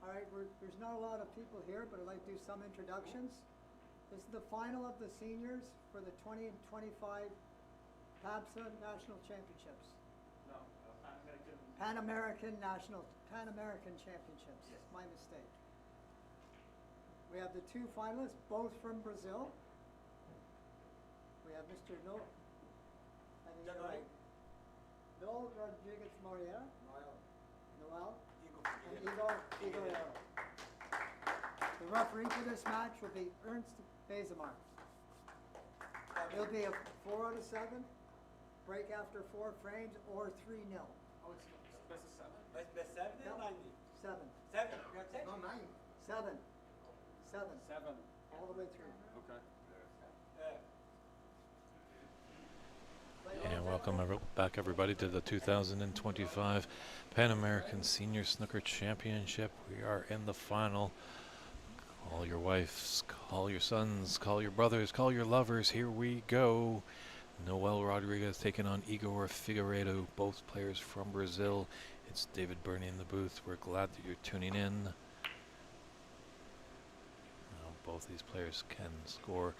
All right, there's not a lot of people here, but I'd like to do some introductions. This is the final of the seniors for the 20 and 25 PABSA National Championships. No, Pan American. Pan American Championships. Yes. My mistake. We have the two finalists, both from Brazil. We have Mr. Noel Rodriguez Moreira. Noel. And Igor Figueroa. The referee for this match will be Ernst Bezemar. It'll be a 4 out of 7, break after 4 frames, or 3-0. Oh, it's best of 7? Best 7 No. or 9? 7. 7. You got 10? No, 9. 7. 7. 7. All the way through. Okay. And welcome back, everybody, to the 2025 Pan American Senior Snooker Championship. We are in the final. Call your wives, call your sons, call your brothers, call your lovers. Here we go. Noel Rodriguez taking on Igor Figueiredo, both players from Brazil. It's David Burney in the booth. We're glad that you're tuning in. Now, both these players can score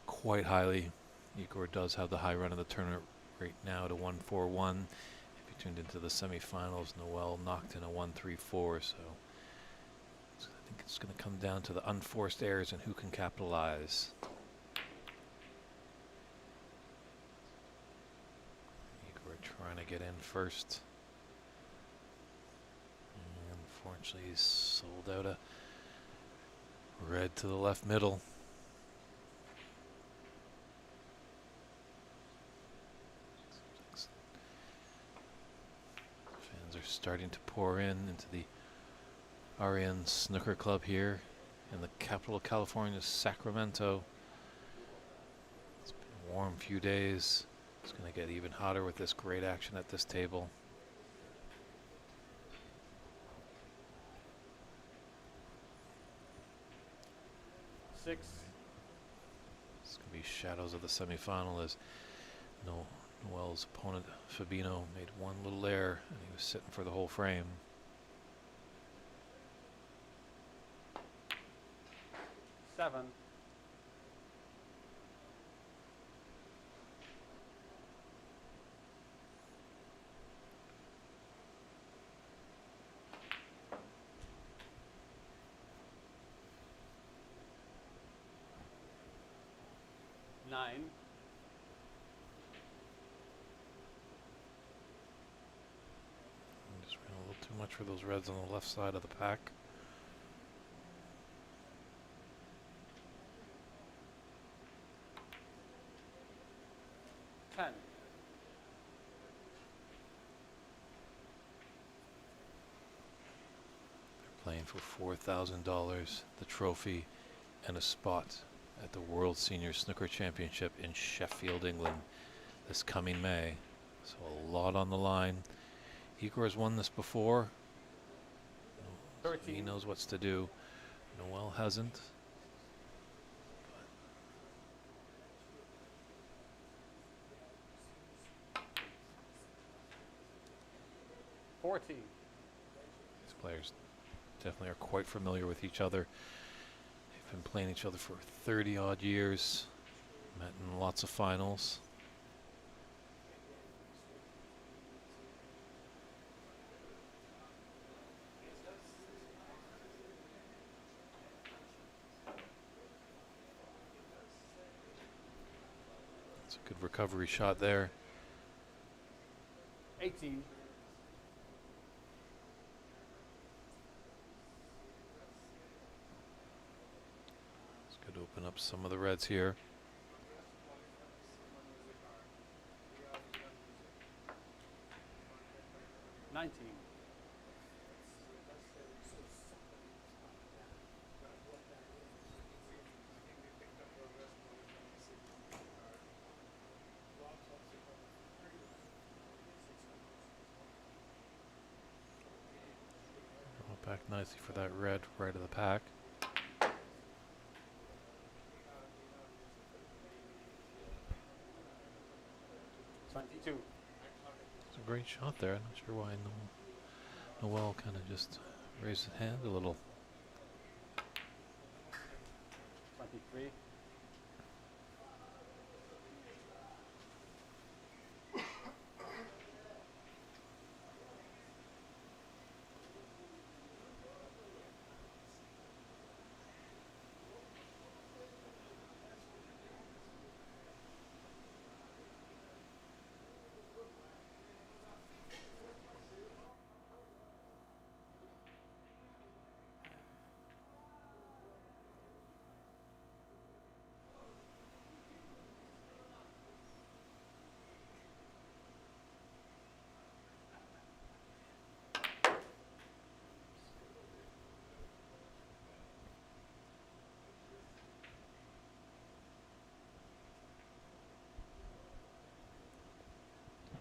quite highly. Igor does have the high run of the tournament right now to 1-4-1. If you tuned into the semifinals, Noel knocked in a 1-3-4. So I think it's going to come down to the unforced errors and who can capitalize. Igor trying to get in first. And unfortunately, he's sold out a red to the left middle. Fans are starting to pour into the RN Snooker Club here in the capital of California, Sacramento. It's been a warm few days. It's going to get even hotter with this great action at this table. Six. It's going to be shadows of the semifinal as Noel's opponent, Fabino, made one little error and he was sitting for the whole frame. Seven. Nine. Just ran a little too much for those reds on the left side of the pack. Ten. They're playing for $4,000, the trophy, and a spot at the World Senior Snooker Championship in Sheffield, England, this coming May. So a lot on the line. Igor has won this before. 13. He knows what's to do. Noel hasn't. 14. These players definitely are quite familiar with each other. They've been playing each other for 30 odd years. Met in lots of finals. It's a good recovery shot there. 18. It's good to open up some of the reds here. 19. Back nicely for that red right of the pack. 22. It's a great shot there. I'm not sure why Noel kind of just raise his hand a little. 23.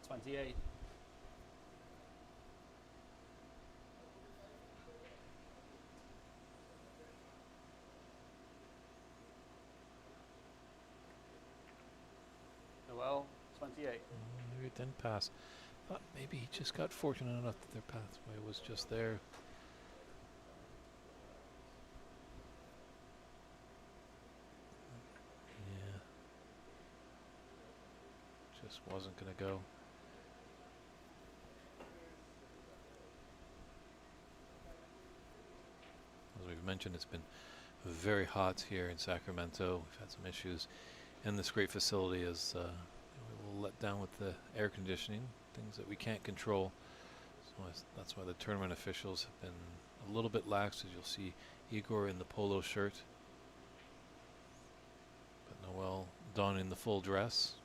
$28. Noel, 28. Maybe it didn't pass. Thought maybe he just got fortunate enough that their pathway was just there. Yeah. Just wasn't going to go. As we've mentioned, it's been very hot here in Sacramento. We've had some issues in this great facility as we were let down with the air conditioning, things that we can't control. So that's why the tournament officials have been a little bit lax, as you'll see Igor in the polo shirt, but Noel donning the full dress.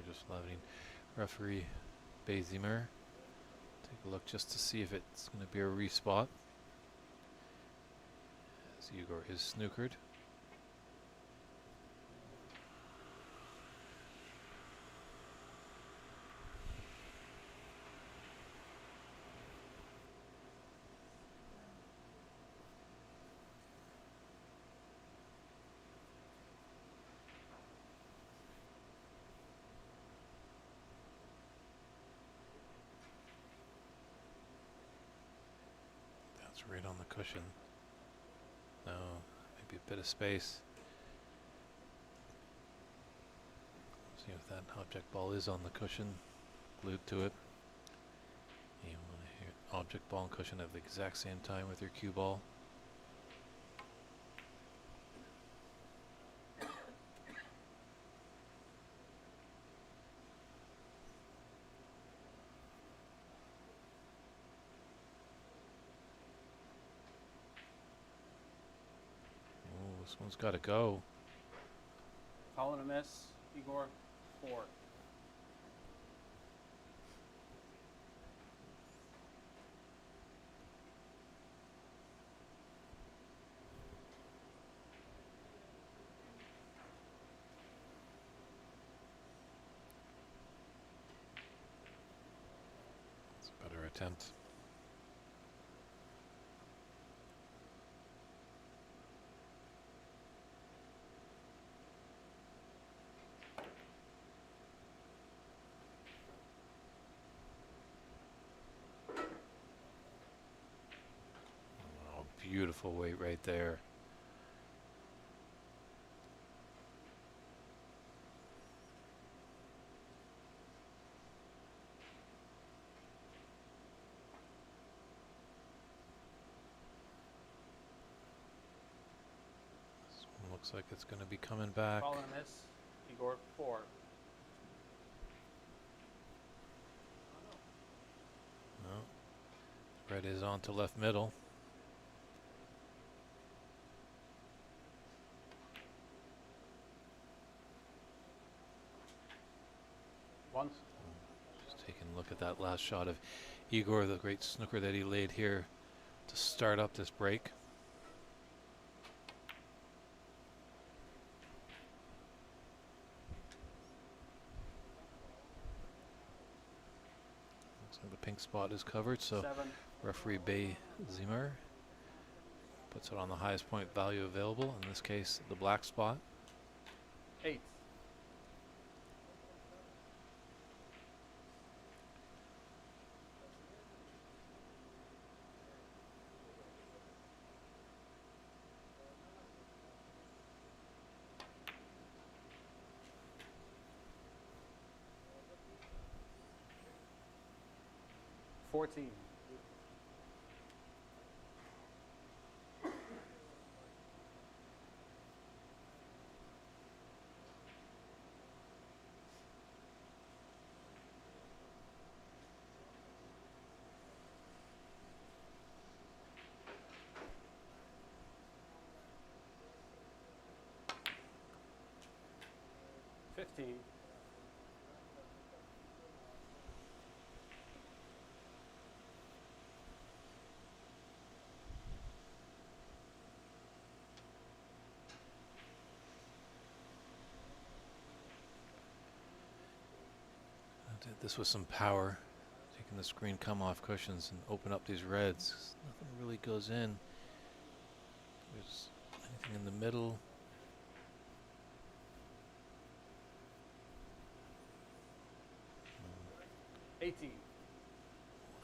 Just letting referee Bazimer take a look just to see if it's going to be a respot, as Igor is snookered. Right on the cushion. No, maybe a bit of space. See if that object ball is on the cushion, glued to it. You want to hear object ball and cushion at the exact same time with your cue ball. This one's got to go. Call and a miss. Igor, 4. It's a better attempt. Beautiful weight right there. This one looks like it's going to be coming back. Call and a miss. Igor, 4. No. Red is on to left middle. Once. Just taking a look at that last shot of Igor, the great snooker that he laid here to start up this break. Looks like the pink spot is covered, so 7. referee Bay Zimmer puts it on the highest point value available, in this case the black spot. 8. $14. $15. Did this with some power, taking the screen come off cushions and open up these reds. Nothing really goes in. There's anything in the middle. 18.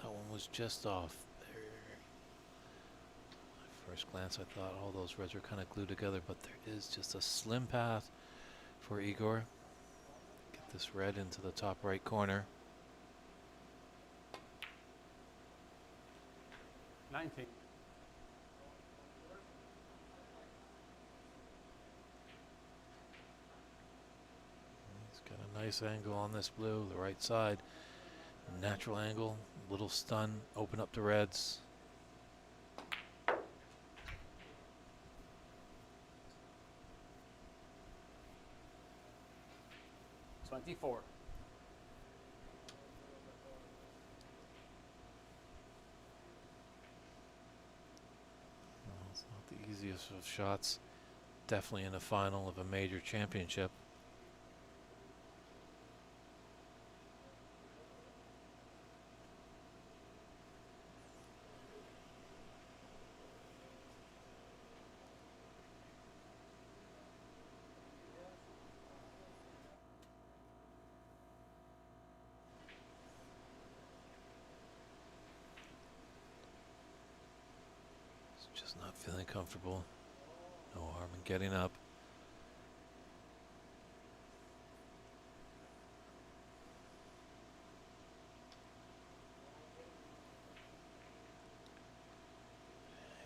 That one was just off there. At first glance I thought all those reds were kind of glued together, but there is just a slim path for Igor. Get this red into the top right corner. 19. He's got a nice angle on this blue, the right side. Natural angle, little stun, open up the reds. 24. Well, it's not the easiest of shots. Definitely in the final of a major championship. Just not feeling comfortable. No harm in getting up.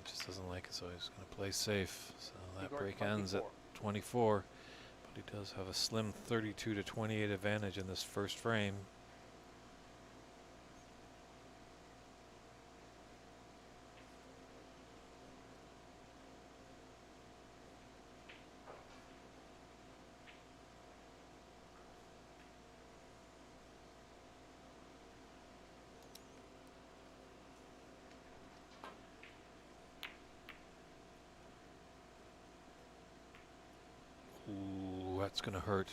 He just doesn't like it, so he's going to play safe. So that Igor, break ends at 24. But he does have a slim 32 to 28 advantage in this first frame. Ooh, that's going to hurt.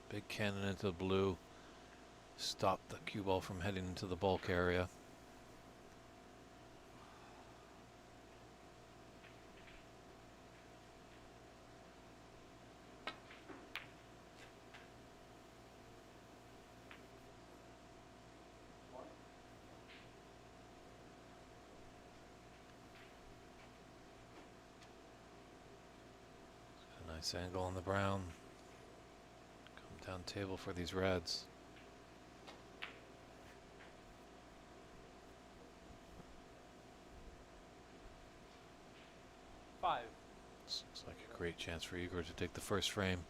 Big cannon into the blue. Stop the cue ball from heading into the bulk area. Nice angle on the brown. Come down table for these reds. This looks like a great chance for Igor to take the first frame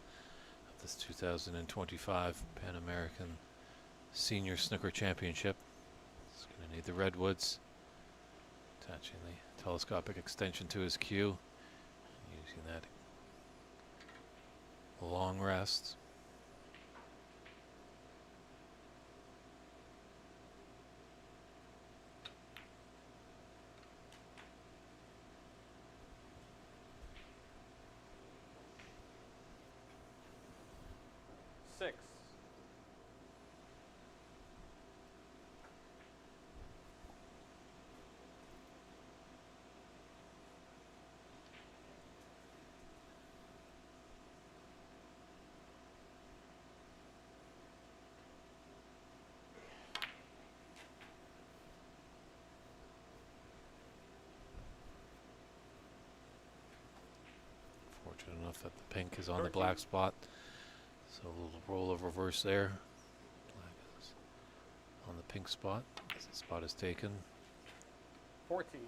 of this 2025 Pan American Senior Snooker Championship. He's going to need the redwoods. Attaching the telescopic extension to his cue. Using that long rest. pink is on the black spot. So a little roll of reverse there. Black is on the pink spot as the spot is taken. 14.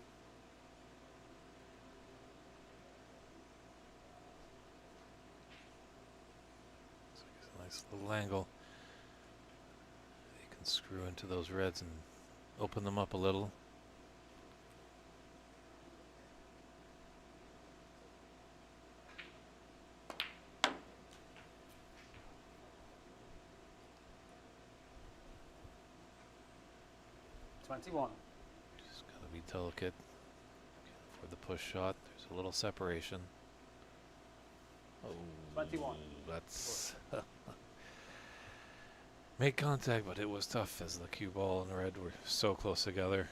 So it's a nice little angle. You can screw into those reds and open them up a little. Just Gotta be delicate for the push shot. There's a little separation. Oh, 21. That's make contact, but it was tough as the cue ball and the red were so close together.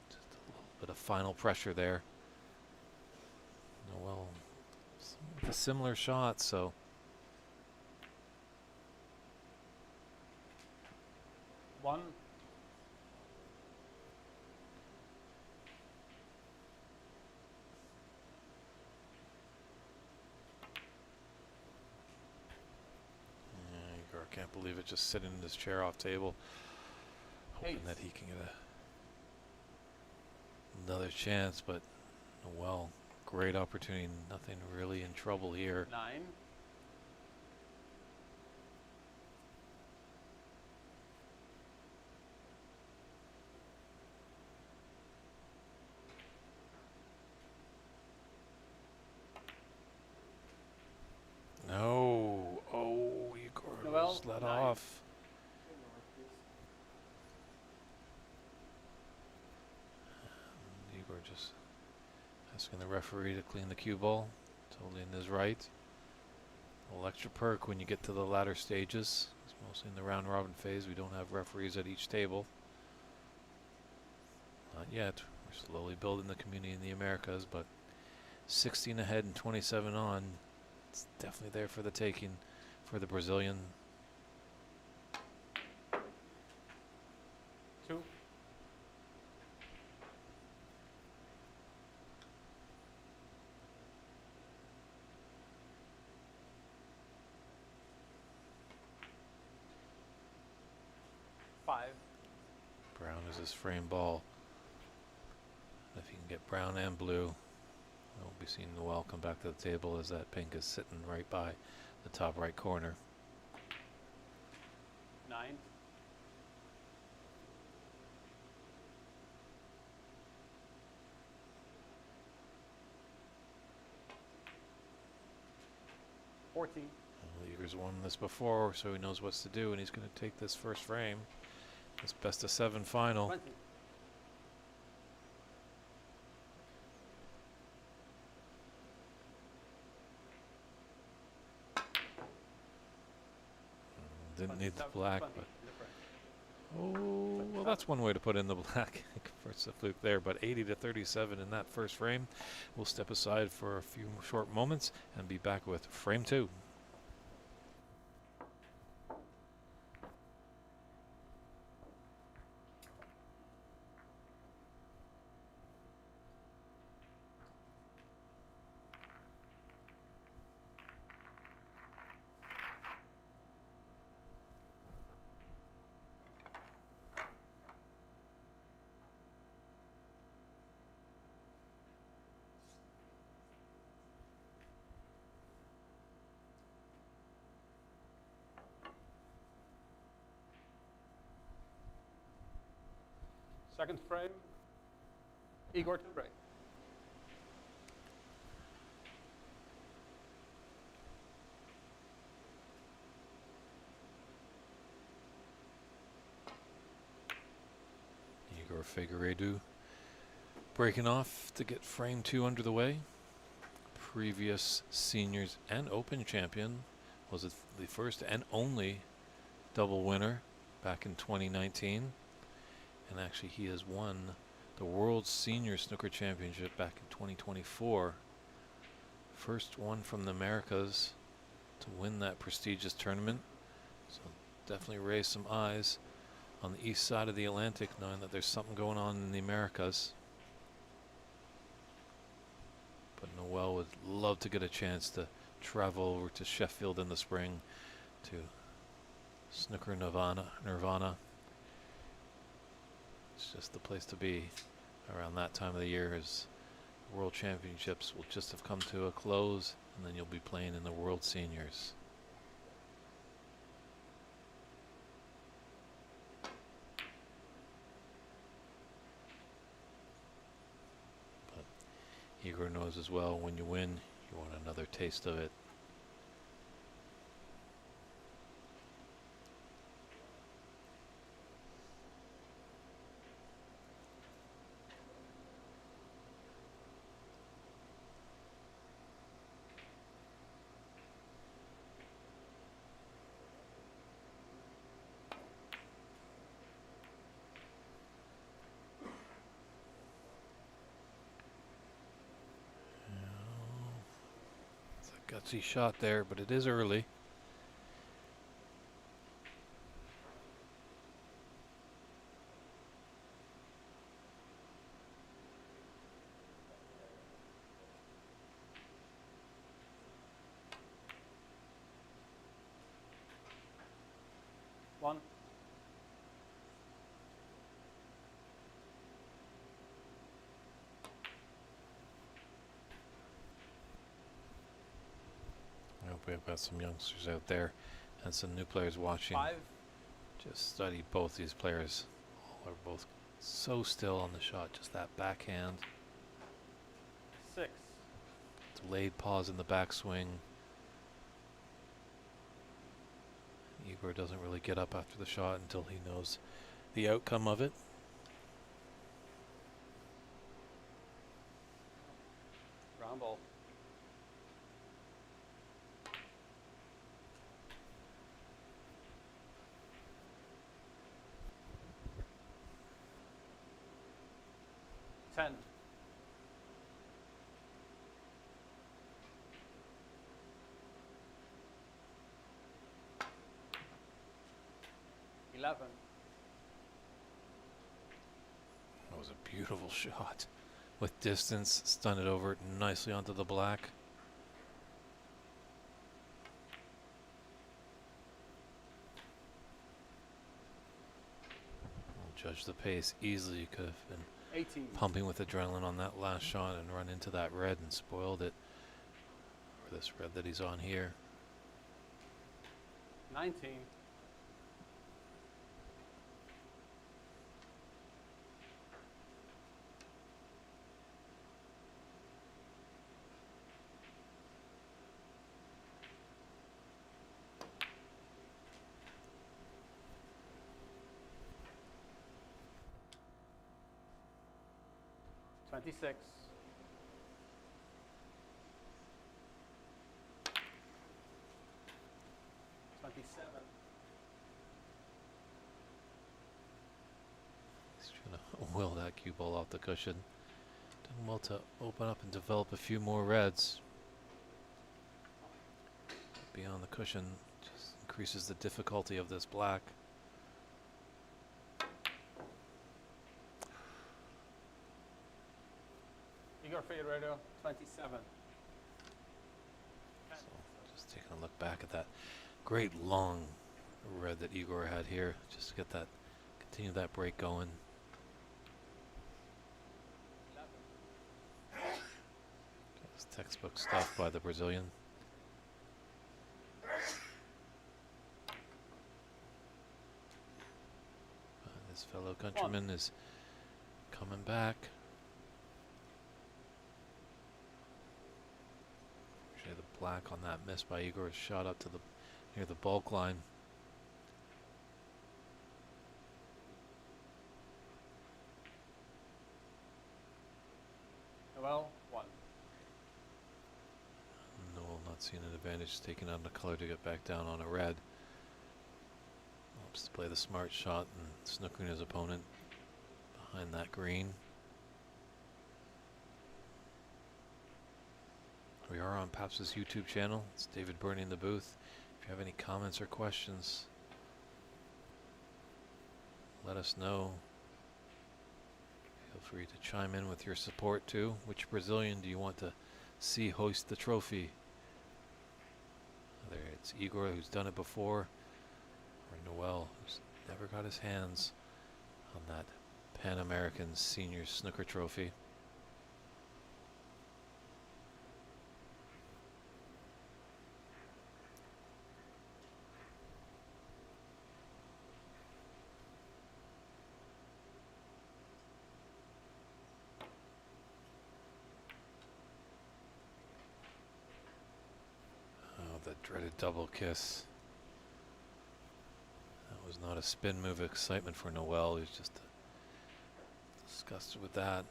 Just a little bit of final pressure there. Well, a similar shot, so. One. Igor can't believe it, just sitting in his chair off table, hoping 8. that he can get another chance, but well, great opportunity, nothing really in trouble here. 9. No, oh, Igor Noel, was let 9. off. Igor just asking the referee to clean the cue ball, totally in his right. A little extra perk when you get to the latter stages. It's mostly in the round robin phase. We don't have referees at each table. Not yet. We're slowly building the community in the Americas, but 16 ahead and 27 on. It's definitely there for the taking for the Brazilian. 2. Five. Brown is his frame ball. If you can get brown and blue, we'll be seeing Noel come back to the table as that pink is sitting right by the top right corner. 9. $14. Well, Igor's won this before, so he knows what to do, and he's going to take this first frame. This best of 7 final. 20. Didn't need the 27, black, 20. but Different. oh, well, that's one way to put in the black. First the fluke there, but 80 to 37 in that first frame. We'll step aside for a few short moments and be back with frame 2. Second frame. Igor to break. Igor Figueiredo breaking off to get frame 2 under the way. Previous seniors and open champion, was it the first and only double winner back in 2019. And actually he has won the World Senior Snooker Championship back in 2024. First one from the Americas to win that prestigious tournament. So definitely raised some eyes on the east side of the Atlantic, knowing that there's something going on in the Americas. But Noel would love to get a chance to travel over to Sheffield in the spring to Snooker Nirvana. It's just the place to be around that time of the year, as World Championships will just have come to a close, and then you'll be playing in the World Seniors. But Igor knows as well, when you win, you want another taste of it. Gutsy shot there, but it is early. One. I hope we've got some youngsters out there and some new players watching. 5. Just study both these players. All are both so still on the shot. Just that backhand. 6. Delayed pause in the backswing. Igor doesn't really get up after the shot until he knows the outcome of it. Round ball. Ten. 11. That was a beautiful shot. With distance, stunned it over nicely onto the black. We'll judge the pace easily. Could have been 18. pumping with adrenaline on that last shot and run into that red and spoiled it. Or this red that he's on here. 19. 26. 27. He's trying to will that cue ball off the cushion. Done well to open up and develop a few more reds. Beyond the cushion just increases the difficulty of this black. Igor Figueiredo, 27. So just taking a look back at that great long red that Igor had here, just to get that, continue that break going. 11. It's textbook stuff by the Brazilian. This fellow countryman is coming back. Actually, the black on that miss by Igor is shot up to the near the bulk line. Noel, 1. Noel not seeing an advantage, taking on the color to get back down on a red. Helps to play the smart shot and snookering his opponent behind that green. We are on Paps's YouTube channel. It's David Burney in the booth. If you have any comments or questions, let us know. Feel free to chime in with your support too. Which Brazilian do you want to see hoist the trophy? Whether it's Igor, who's done it before, or Noel, who's never got his hands on that Pan American Senior Snooker Trophy. Oh, that dreaded double kiss. That was not a spin move excitement for Noel. He was just disgusted with that.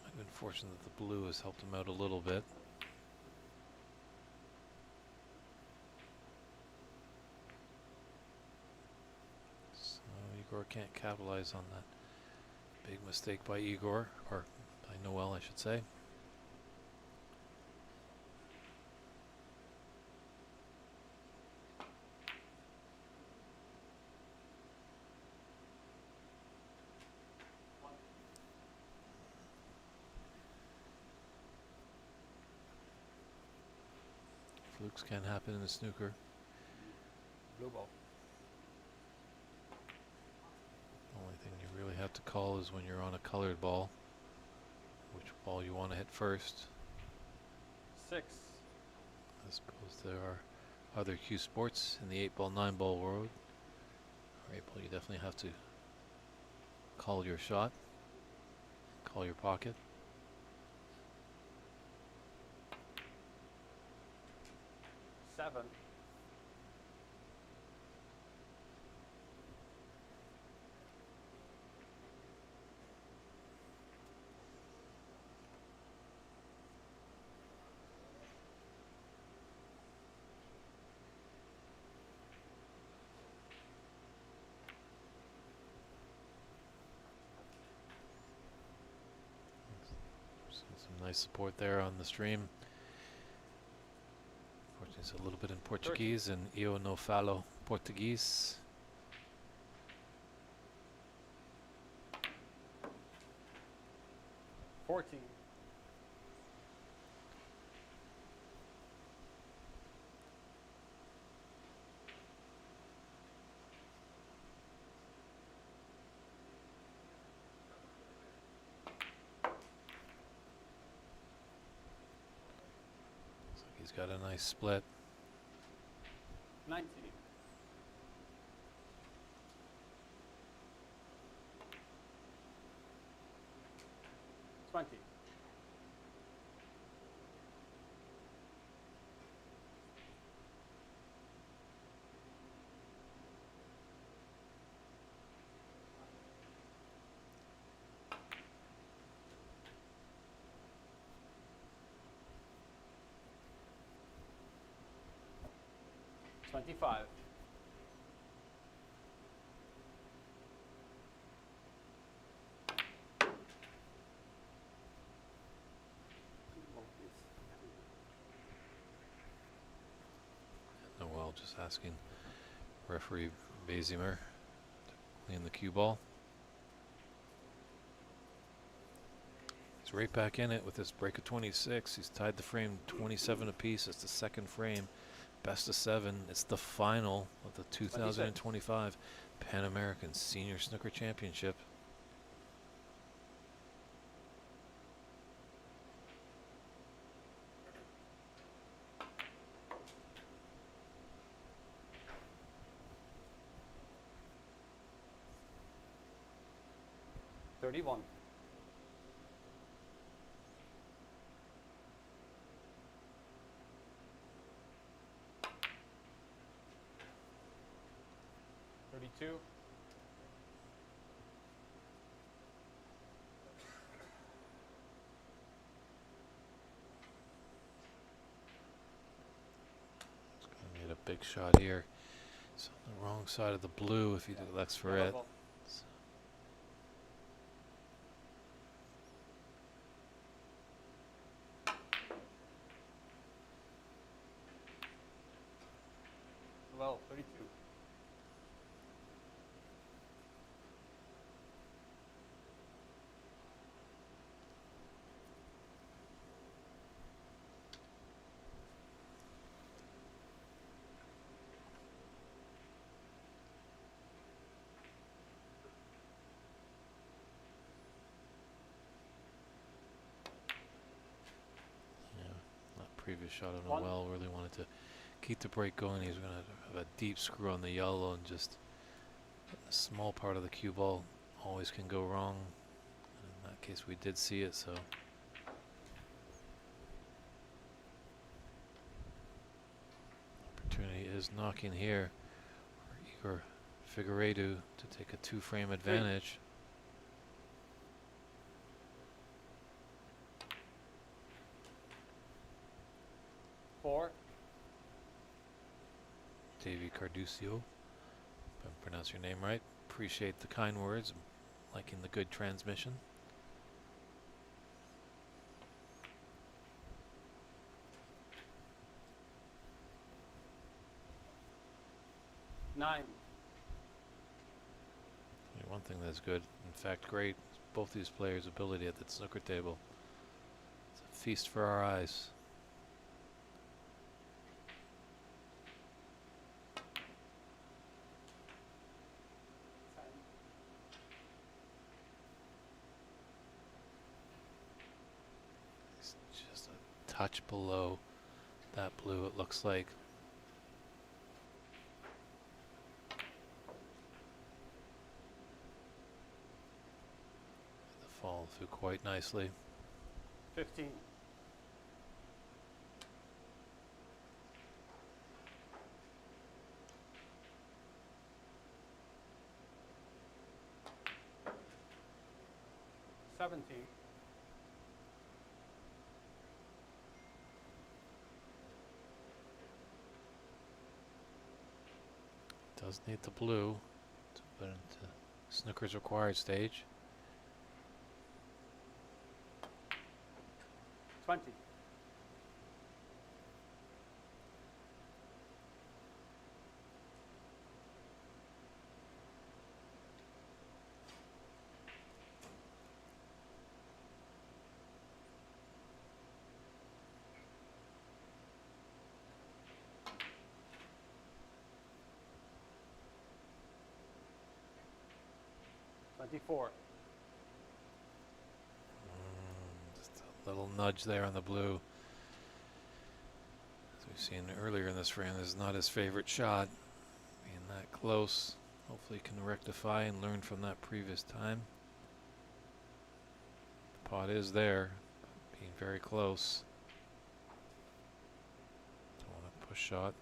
I've been fortunate that the blue has helped him out a little bit. So Igor can't capitalize on that big mistake by Igor, or by Noel, I should say. Flukes can happen in the snooker. Blue ball. Only thing you really have to call is when you're on a colored ball, which ball you want to hit first. 6. I suppose there are other cue sports in the 8-ball, 9-ball world. For 8-ball, you definitely have to call your shot, call your pocket. 7. Some nice support there on the stream. Unfortunately, it's a little bit in Portuguese and eu não falo português. Fourteen. He's got a nice split. 19. Twenty. $25. Noel just asking referee Basimer to clean the cue ball. He's right back in it with this break of 26. He's tied the frame 27 apiece. It's the second frame. Best of 7. It's the final of the 2025 Pan American Senior Snooker Championship. $31. $32. Made a big shot here. It's on the wrong side of the blue if he elects for it. Ball. Well, 32. Good shot on One. Noel. Really wanted to keep the break going. He's going to have a deep screw on the yellow, and just a small part of the cue ball always can go wrong. And in that case, we did see it, so. Opportunity is knocking here for Igor Figueiredo to take a 2-frame advantage. Four. Davy Carduccio, if I pronounce your name right. Appreciate the kind words, liking the good transmission. Nine. One thing that's good, in fact great, is both these players' ability at the snooker table. It's a feast for our eyes. It's just a touch below that blue, it looks like. Fall through quite nicely. 15. Seventeen. Does need the blue to put into snooker's required stage. 20. Four. Just a little nudge there on the blue. As we've seen earlier in this frame, this is not his favorite shot. Being that close, hopefully he can rectify and learn from that previous time. The pot is there, but being very close. Don't want to push shot.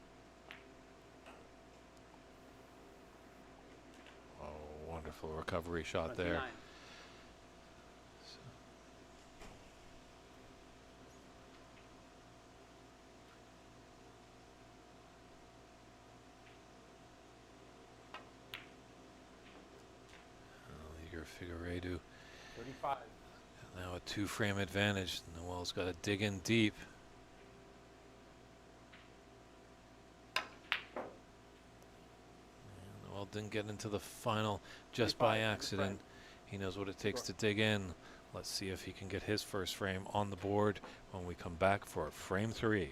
Oh, wonderful recovery shot 29. there. Igor Figueiredo. 35. Now a 2-frame advantage. Noel's got to dig in deep. And Noel didn't get into the final just by 25, accident. He knows what it takes to dig in. Let's see if he can get his first frame on the board when we come back for frame 3.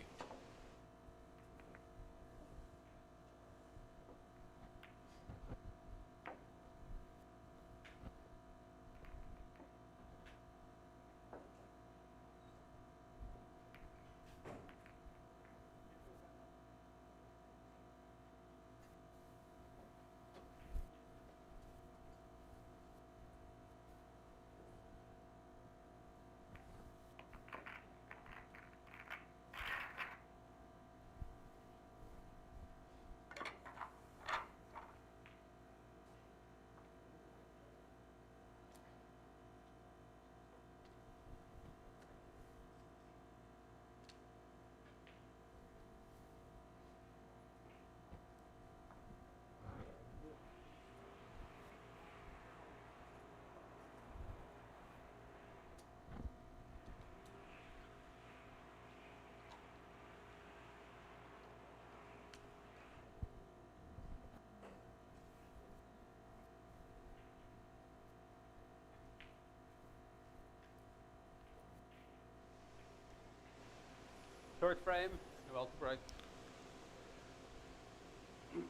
Third frame. Noel to break. And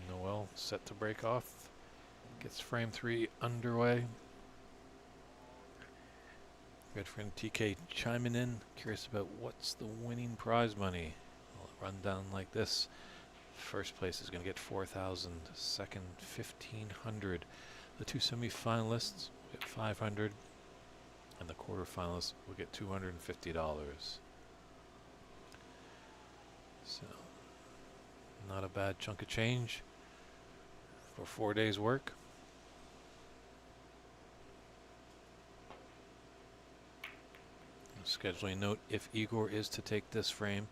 Noel set to break off. gets frame 3 underway. Good friend TK chiming in, curious about what's the winning prize money. Well, run down like this. First place is going to get 4,000, second 1,500. The two semifinalists will get 500, and the quarterfinalists will get $250. So, not a bad chunk of change for 4 days' work. Scheduling note, if Igor is to take this frame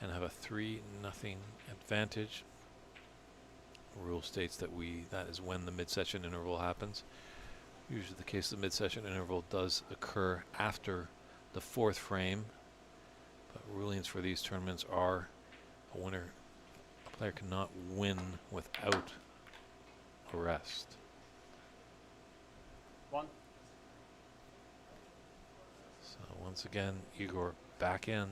and have a 3-0 advantage, rule states that that is when the mid-session interval happens. Usually the case, the mid-session interval does occur after the 4th frame, but rulings for these tournaments are a player cannot win without a rest. 1. So once again, Igor back in.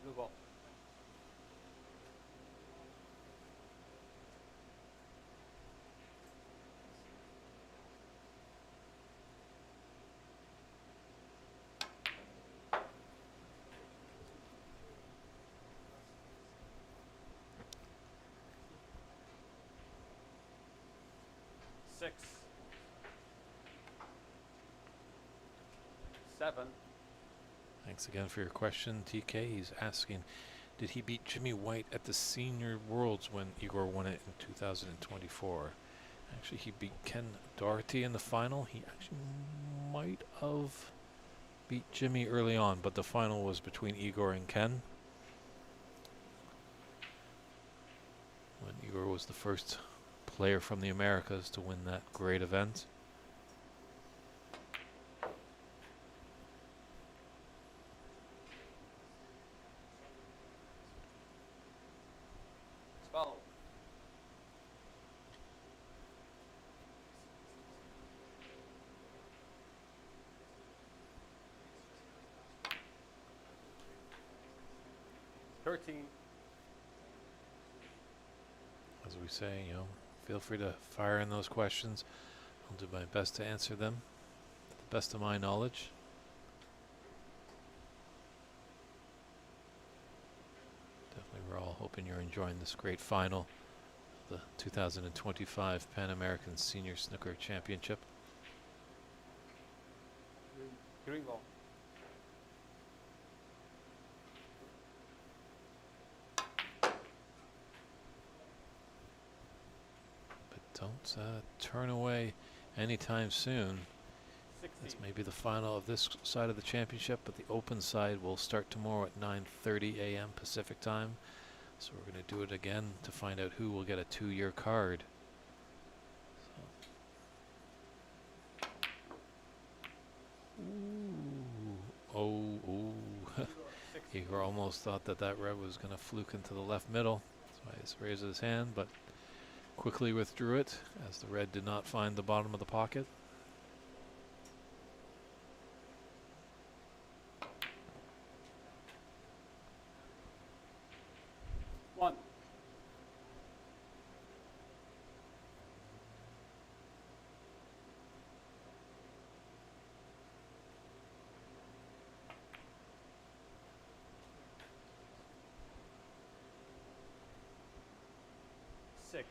Blue ball. Six. 7. Thanks again for your question, TK. He's asking, did he beat Jimmy White at the Senior Worlds when Igor won it in 2024? Actually, he beat Ken Doherty in the final. He actually might have beat Jimmy early on, but the final was between Igor and Ken, when Igor was the first player from the Americas to win that great event. 12. 13. As we say, feel free to fire in those questions. I'll do my best to answer them to the best of my knowledge. Definitely, we're all hoping you're enjoying this great final of the 2025 Pan American Senior Snooker Championship. Green ball. Don't turn away anytime soon. 16. This may be the final of this side of the championship, but the open side will start tomorrow at 9:30 a.m. Pacific time. So we're going to do it again to find out who will get a 2-year card. So. Ooh. Igor almost thought that red was going to fluke into the left middle. That's why he raised his hand, but quickly withdrew it as the red did not find the bottom of the pocket. One. 6.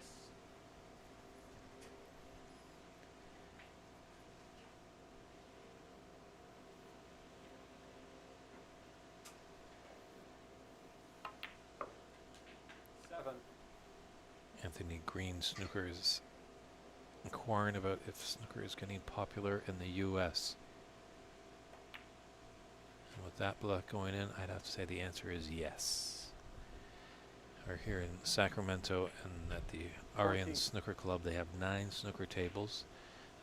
7. Anthony Green Snooker is inquiring about if snooker is getting popular in the U.S. And with that block going in, I'd have to say the answer is yes. We're here in Sacramento, and at the Arian Snooker Club, they have 9 snooker tables.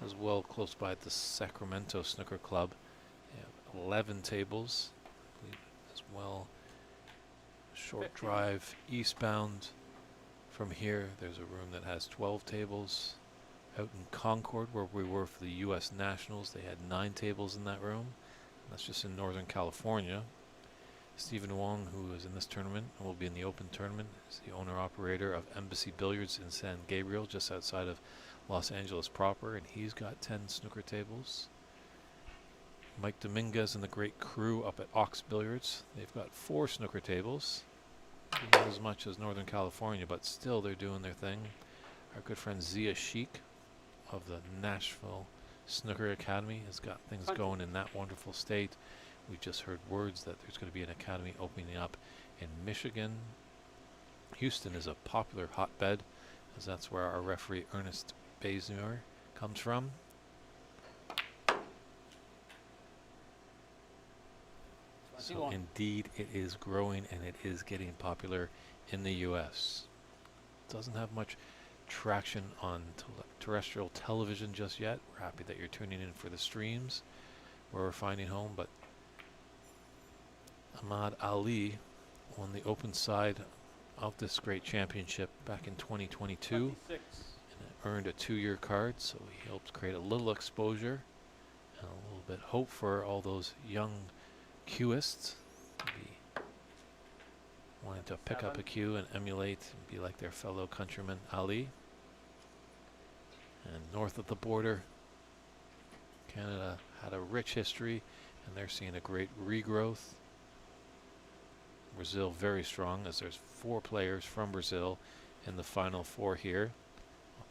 As well, close by at the Sacramento Snooker Club, they have 11 tables. As well, short drive eastbound from here, there's a room that has 12 tables. Out in Concord, where we were for the U.S. Nationals, they had 9 tables in that room. That's just in Northern California. Stephen Wong, who is in this tournament and will be in the Open tournament, is the owner-operator of Embassy Billiards in San Gabriel, just outside of Los Angeles proper, and he's got 10 snooker tables. Mike Dominguez and the great crew up at Ox Billiards, they've got 4 snooker tables. Not as much as Northern California, but still they're doing their thing. Our good friend Zia Sheik of the Nashville Snooker Academy has got things going in that wonderful state. We just heard words that there's going to be an academy opening up in Michigan. Houston is a popular hotbed, as that's where our referee Ernest Bazemore comes from. So indeed, it is growing and it is getting popular in the U.S. Doesn't have much traction on terrestrial television just yet. We're happy that you're tuning in for the streams where we're finding home, but Ahmad Ali won the open side of this great championship back in 2022 and earned a 2-year card, so he helped create a little exposure and a little bit hope for all those young cueists to be wanting to pick up a cue and emulate and be like their fellow countryman Ali. And north of the border, Canada had a rich history and they're seeing a great regrowth. Brazil very strong, as there's 4 players from Brazil in the final 4 here.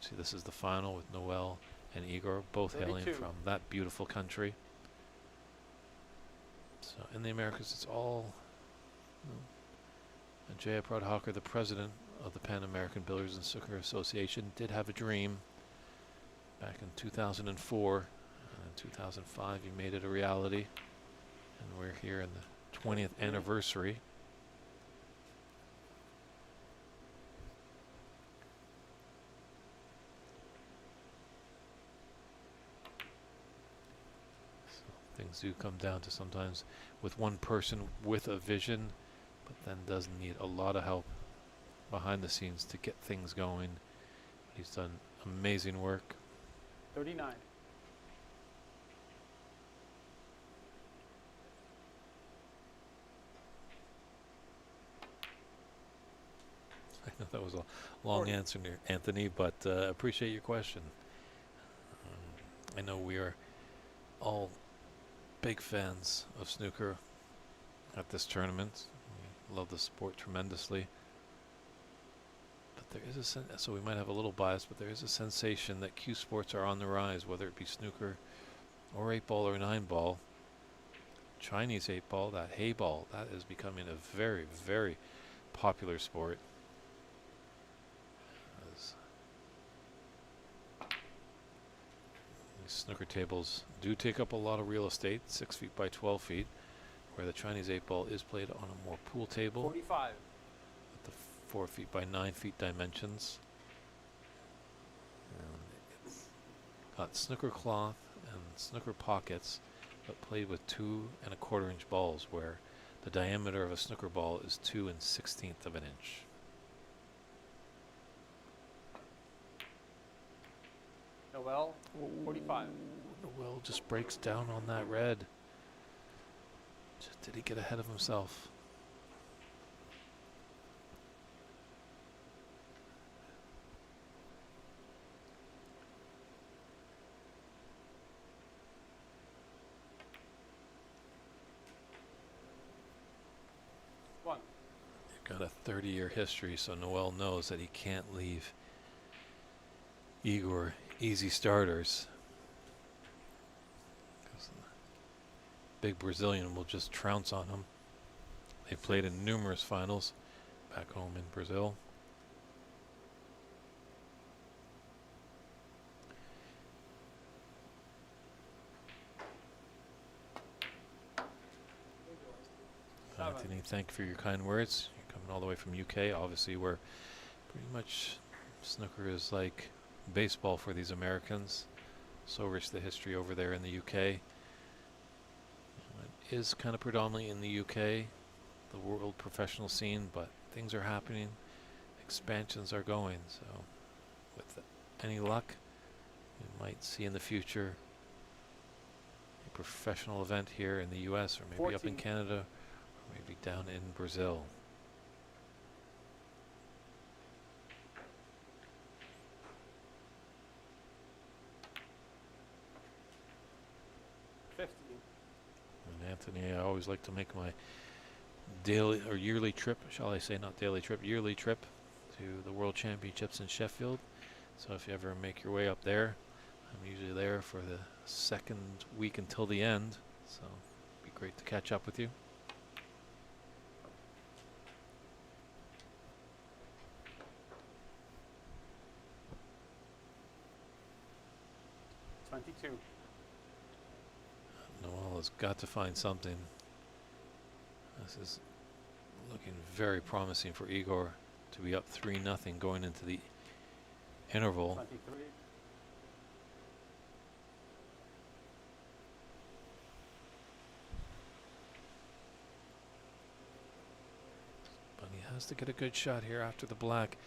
See, this is the final with Noel and Igor, both hailing from that beautiful country. So in the Americas, it's all. Jaya Pradhakar, the president of the Pan American Billiards and Snooker Association, did have a dream back in 2004. And in 2005, he made it a reality. And we're here in the 20th anniversary. Things do come down to sometimes with one person with a vision, but then does need a lot of help behind the scenes to get things going. He's done amazing work. 39. I know that was a long answer, Anthony, but appreciate your question. I know we are all big fans of snooker at this tournament. We love the sport tremendously. But there is a so we might have a little bias, but there is a sensation that cue sports are on the rise, whether it be snooker or 8-ball or 9-ball. Chinese 8-ball, that hay ball, that is becoming a very, very popular sport. Snooker tables do take up a lot of real estate, 6 feet by 12 feet, where the Chinese 8-ball is played on a more pool table. 45. With the 4 feet by 9 feet dimensions. And it's got snooker cloth and snooker pockets, but played with 2 1/4 inch balls, where the diameter of a snooker ball is 2 1/16 of an inch. Noel, 45. Noel just breaks down on that red. Did he get ahead of himself? One. They've got a 30-year history, so Noel knows that he can't leave Igor easy starters. Big Brazilian will just trounce on him. They played in numerous finals back home in Brazil. Anthony, thank you for your kind words. You're coming all the way from UK, obviously, where pretty much snooker is like baseball for these Americans. So rich the history over there in the UK. It is kind of predominantly in the UK, the world professional scene, but things are happening. Expansions are going. So with any luck, we might see in the future a professional event here in the US, or maybe 14. Up in Canada, or maybe down in Brazil. $50. And Anthony, I always like to make my daily or yearly trip, shall I say, not daily trip, yearly trip to the World Championships in Sheffield. So if you ever make your way up there, I'm usually there for the second week until the end. So it'd be great to catch up with you. $22. Noel has got to find something. This is looking very promising for Igor to be up 3-0 going into the interval. 23. But he has to get a good shot here after the black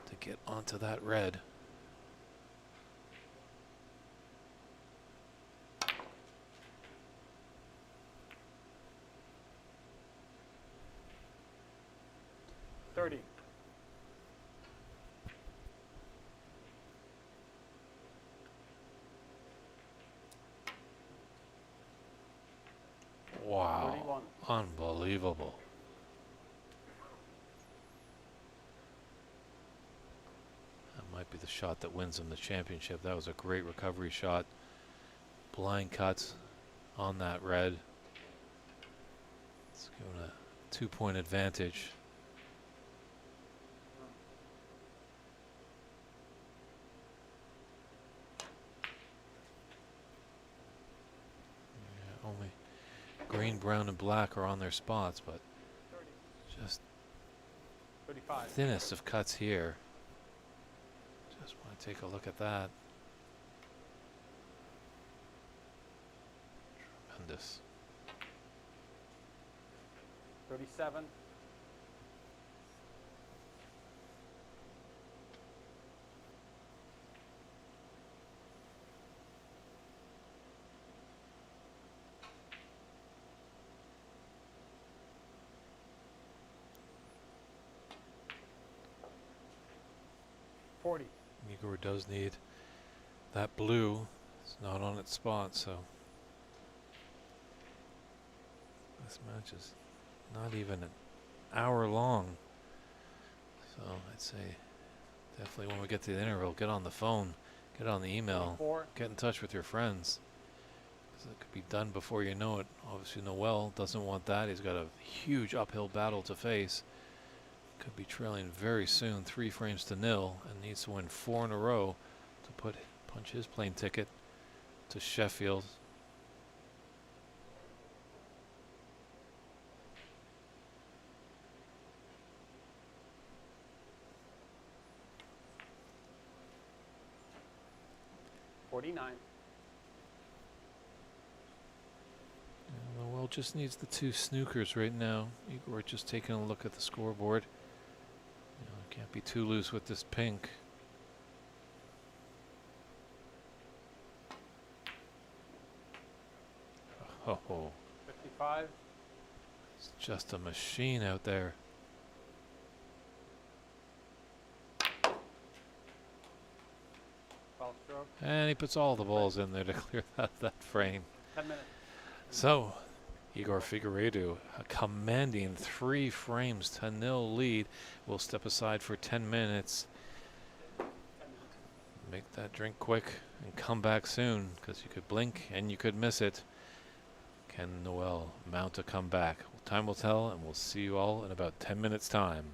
to get onto that red. $30. Wow. 31. Unbelievable. That might be the shot that wins him the championship. That was a great recovery shot. Blind cuts on that red. It's given a 2-point advantage. Yeah, only green, brown, and black are on their spots, but 30. just 35. thinnest of cuts here. Just want to take a look at that. Tremendous. 37. $40. Igor does need that blue. It's not on its spot, so this match is not even an hour long. So I'd say definitely when we get to the interval, get on the phone, get on the email, 24. get in touch with your friends. 'Cause it could be done before you know it. Obviously Noel doesn't want that. He's got a huge uphill battle to face. Could be trailing very soon, 3 frames to 0, and needs to win 4 in a row to punch his plane ticket to Sheffield. $49. Noel just needs the 2 snookers right now. Igor just taking a look at the scoreboard. Can't be too loose with this pink. Oh, 55. it's just a machine out there. Stroke. And he puts all the balls in there to clear that frame. 10 minutes. So, Igor Figueiredo, a commanding 3 frames to 0 lead, will step aside for 10 minutes. Make that drink quick and come back soon, because you could blink and you could miss it. Can Noel mount a comeback? Time will tell, and we'll see you all in about 10 minutes' time.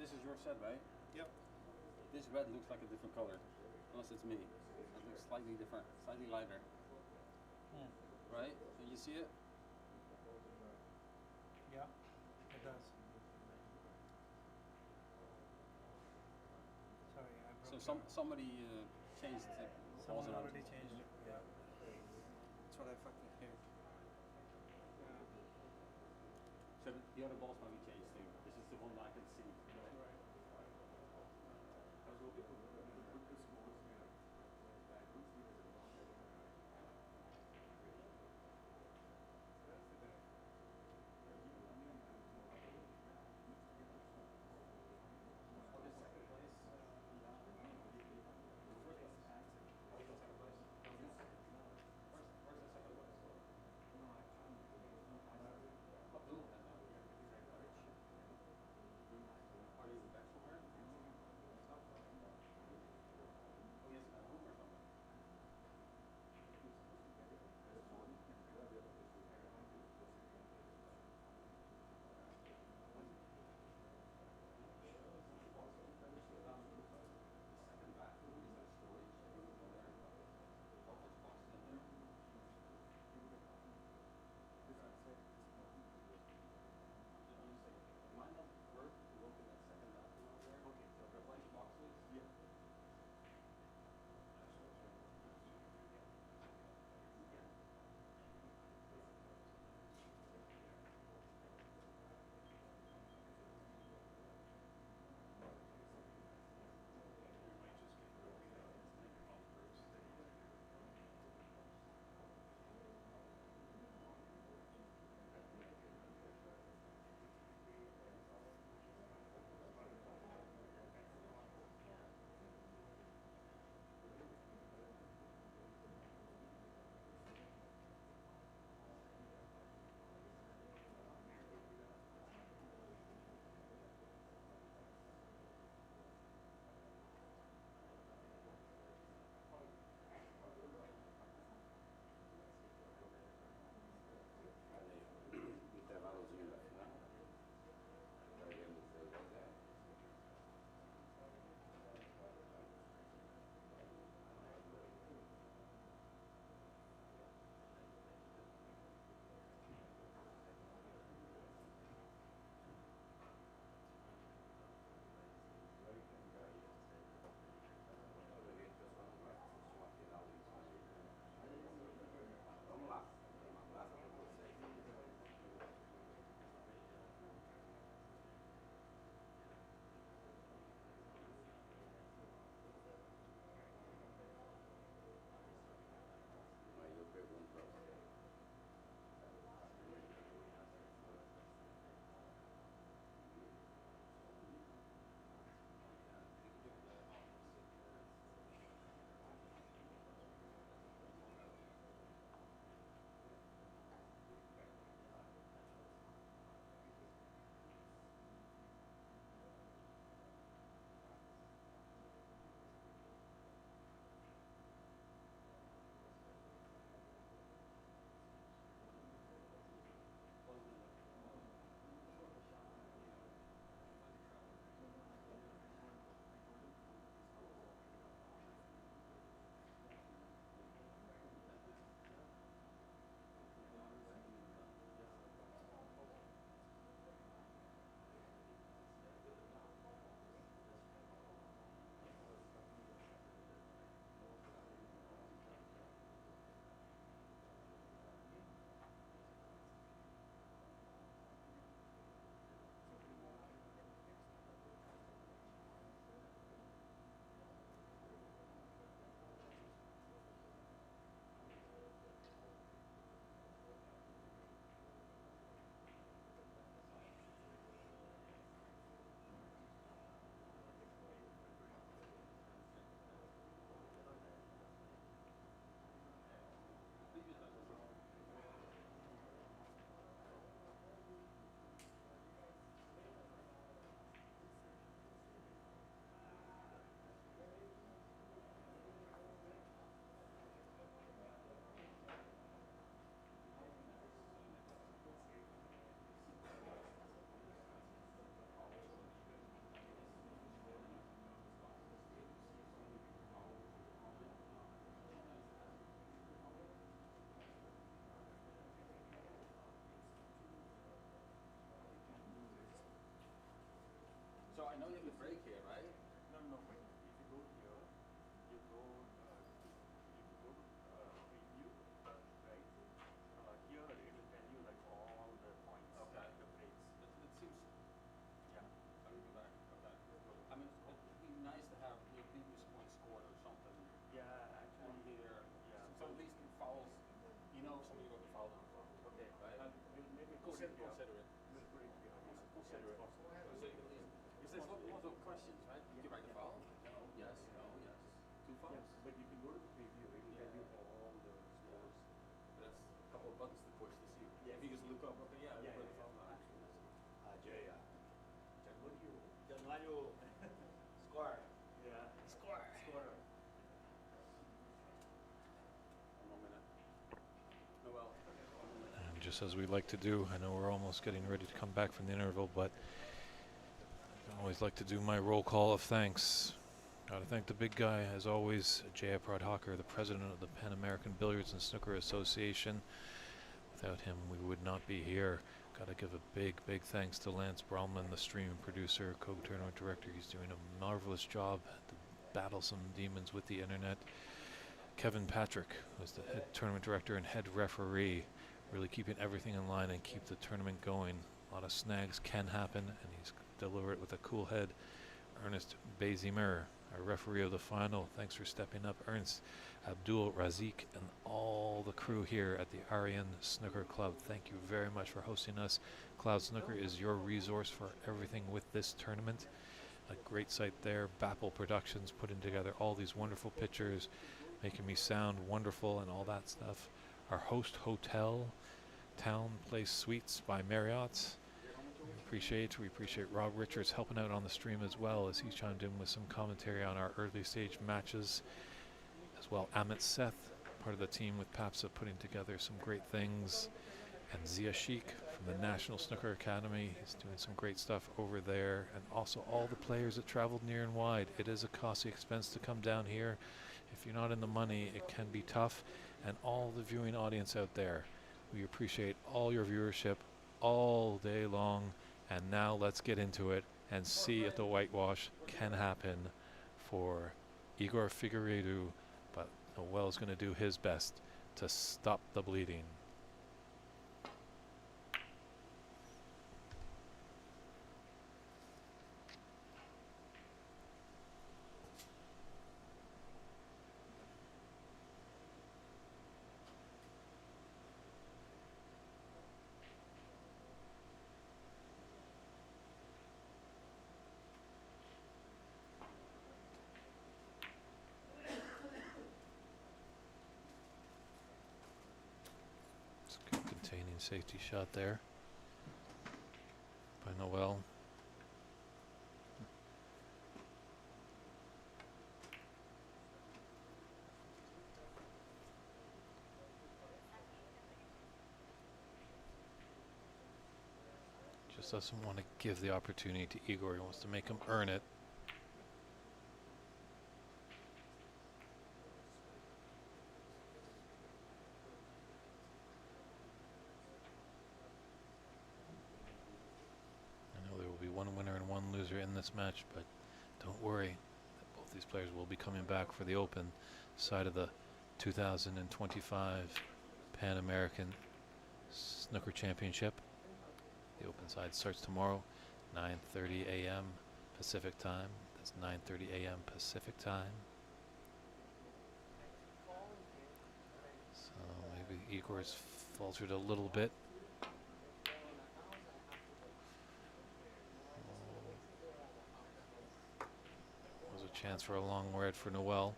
This is your set, right? Yep. This red looks like a different color, unless it's me. It looks slightly different, slightly lighter. Right? Can you see it? Yeah, it does. Sorry, I broke So somebody changed the balls someone around. already changed it. Yeah. That's what I fucking hear. So the other balls might be changed too. This is the one that I can see. the break here, right? No, no, but if you go here, you go, if you go to preview, right? Here it will tell you like all the points, Okay. the breaks. It seems. Yeah. Let me go back. Okay. I mean, it'd be nice to have the previous point scored or something Yeah, on actually, here. yeah. So at least it follows. You know, somebody wrote the foul down. Okay, Right. we'll maybe put it here. Consider it. We'll put it here. Consider it. Possible. So you can at least. It says lots of questions, right? You write the foul. No. Yes. No. Yes. Two fouls. Yes, but if you go to the preview, it will tell you all the scores. But that's a couple of buttons to push to see. Yeah. If you just look up, okay, yeah, Yeah, wrote the yeah. foul down. Jay, what do you? Score. Yeah. Score. Scorer. One more minute. Noel. And just as we like to do, I know we're almost getting ready to come back from the interval, but I always like to do my roll call of thanks. Gotta thank the big guy, as always, Jay Prodhocker, the president of the Pan American Billiards and Snooker Association. Without him, we would not be here. Gotta give a big, big thanks to Lance Bromlin, the stream producer, co-tournament director. He's doing a marvelous job to battle some demons with the internet. Kevin Patrick was the head tournament director and head referee, really keeping everything in line and keep the tournament going. A lot of snags can happen, and he's delivered it with a cool head. Ernest Bezimer, our referee of the final. Thanks for stepping up, Ernst. Abdul Razik and all the crew here at the Aryan Snooker Club. Thank you very much for hosting us. Cloud Snooker is your resource for everything with this tournament. A great site there. Bapple Productions putting together all these wonderful pictures, making me sound wonderful and all that stuff. Our host hotel, Town Place Suites by Marriott. We appreciate Rob Richards helping out on the stream as well, as he chimed in with some commentary on our early stage matches. As well, Amit Seth, part of the team with PAPSA, putting together some great things. And Zia Sheikh from the National Snooker Academy. He's doing some great stuff over there. And also all the players that traveled near and wide. It is a costly expense to come down here. If you're not in the money, it can be tough. And all the viewing audience out there, we appreciate all your viewership all day long. And now let's get into it and see if the whitewash can happen for Igor Figueiredo. But Noel's going to do his best to stop the bleeding. Containing safety shot there by Noel. Just doesn't want to give the opportunity to Igor. He wants to make him earn it. One winner and one loser in this match, but don't worry, both these players will be coming back for the open side of the 2025 Pan American Snooker Championship. The open side starts tomorrow, 9:30 a.m. Pacific time. That's 9:30 a.m. Pacific time. So maybe Igor's faltered a little bit. Chance for a long red for Noel.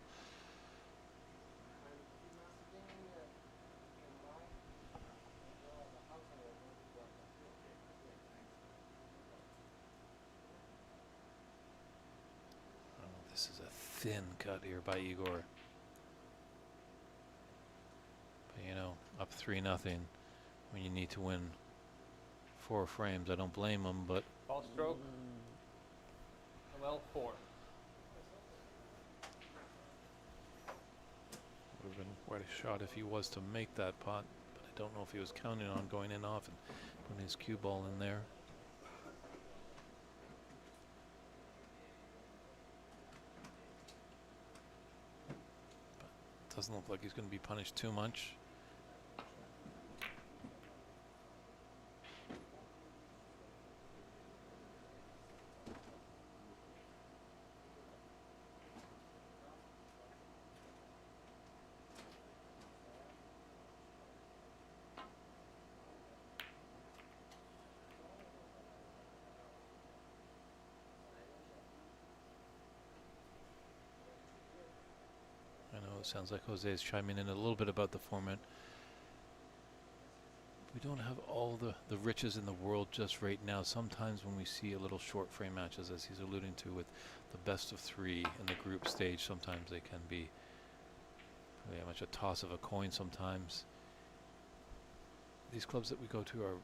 Oh, this is a thin cut here by Igor. But you know, up 3-0 when you need to win 4 frames. I don't blame him, but Ball stroke. Noel 4. would have been quite a shot if he was to make that pot, but I don't know if he was counting on going in off and putting his cue ball in there. Doesn't look like he's going to be punished too much. I know it sounds like Jose is chiming in a little bit about the format. We don't have all the riches in the world just right now. Sometimes when we see a little short frame matches, as he's alluding to with the best of 3 in the group stage, sometimes they can be pretty much a toss of a coin sometimes. These clubs that we go to are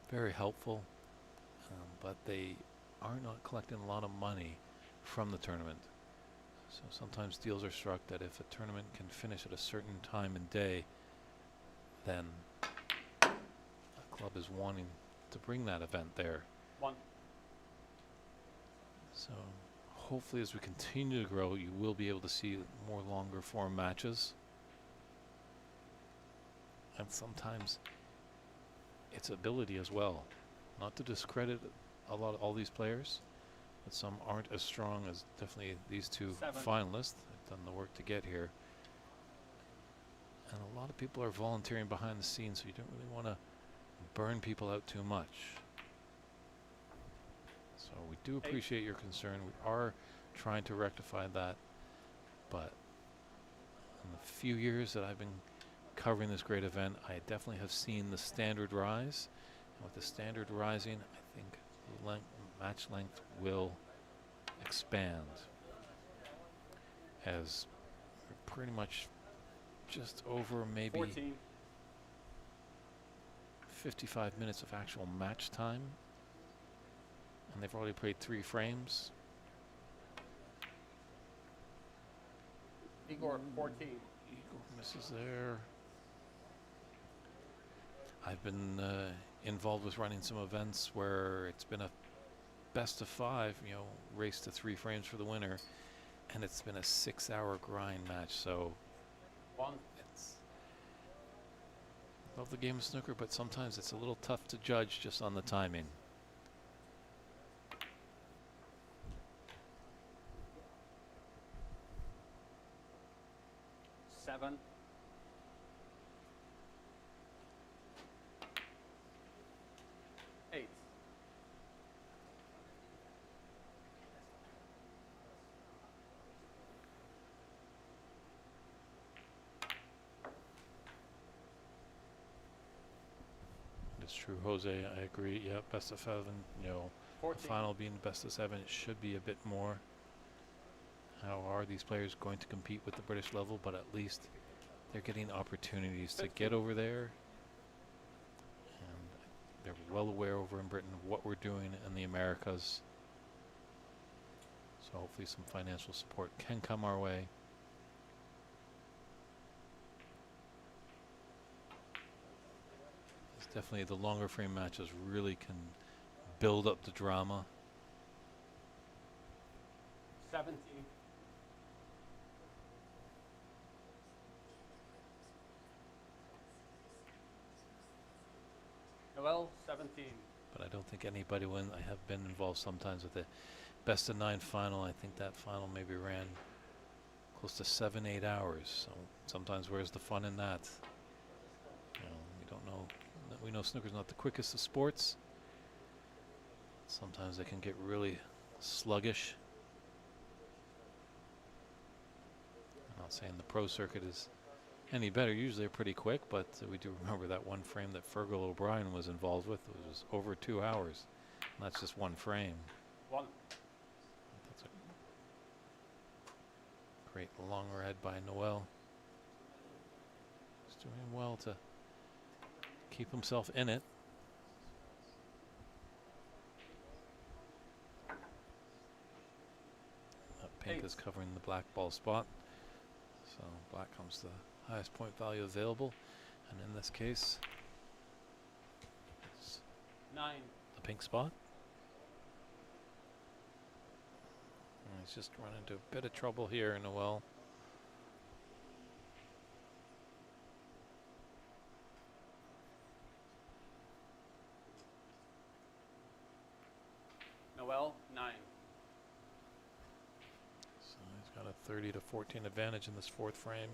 very helpful, but they are not collecting a lot of money from the tournament. So sometimes deals are struck that if a tournament can finish at a certain time and day, then a club is wanting to bring that event there. 1. So hopefully as we continue to grow, you will be able to see more longer form matches. And sometimes it's ability as well. Not to discredit all these players, but some aren't as strong as definitely these 2 7. finalists. They've done the work to get here. And a lot of people are volunteering behind the scenes, so you don't really want to burn people out too much. So we do appreciate your concern. We are trying to rectify that, but in the few years that I've been covering this great event, I definitely have seen the standard rise. And with the standard rising, I think the match length will expand, as we're pretty much just over maybe 14. 55 minutes of actual match time, and they've already played 3 frames. Igor, 14. Eagle misses there. I've been involved with running some events where it's been a best of 5, you know, race to 3 frames for the winner, and it's been a 6-hour grind match. So 1. it's love the game of snooker, but sometimes it's a little tough to judge just on the timing. 7. 8. It's true, Jose. I agree. Yeah, best of 7. You know, 14. the final being best of 7, it should be a bit more. How are these players going to compete with the British level? But at least they're getting opportunities to get over there. And they're well aware over in Britain of what we're doing in the Americas. So hopefully some financial support can come our way. It's definitely the longer frame matches really can build up the drama. 17. Noel, 17. But I don't think anybody, when I have been involved sometimes with the best of 9 final, I think that final maybe ran close to 7-8 hours. So sometimes where's the fun in that? You know, we don't know. We know snooker's not the quickest of sports. Sometimes it can get really sluggish. I'm not saying the pro circuit is any better. Usually they're pretty quick, but we do remember that one frame that Fergal O'Brien was involved with. It was over 2 hours. And that's just one frame. 1. That's a great long red by Noel. He's doing well to keep himself in it. That pink 8. is covering the black ball spot. So black comes to the highest point value available. And in this case, it's 9. the pink spot. And he's just run into a bit of trouble here, Noel. Noel, 9. So he's got a 30 to 14 advantage in this fourth frame.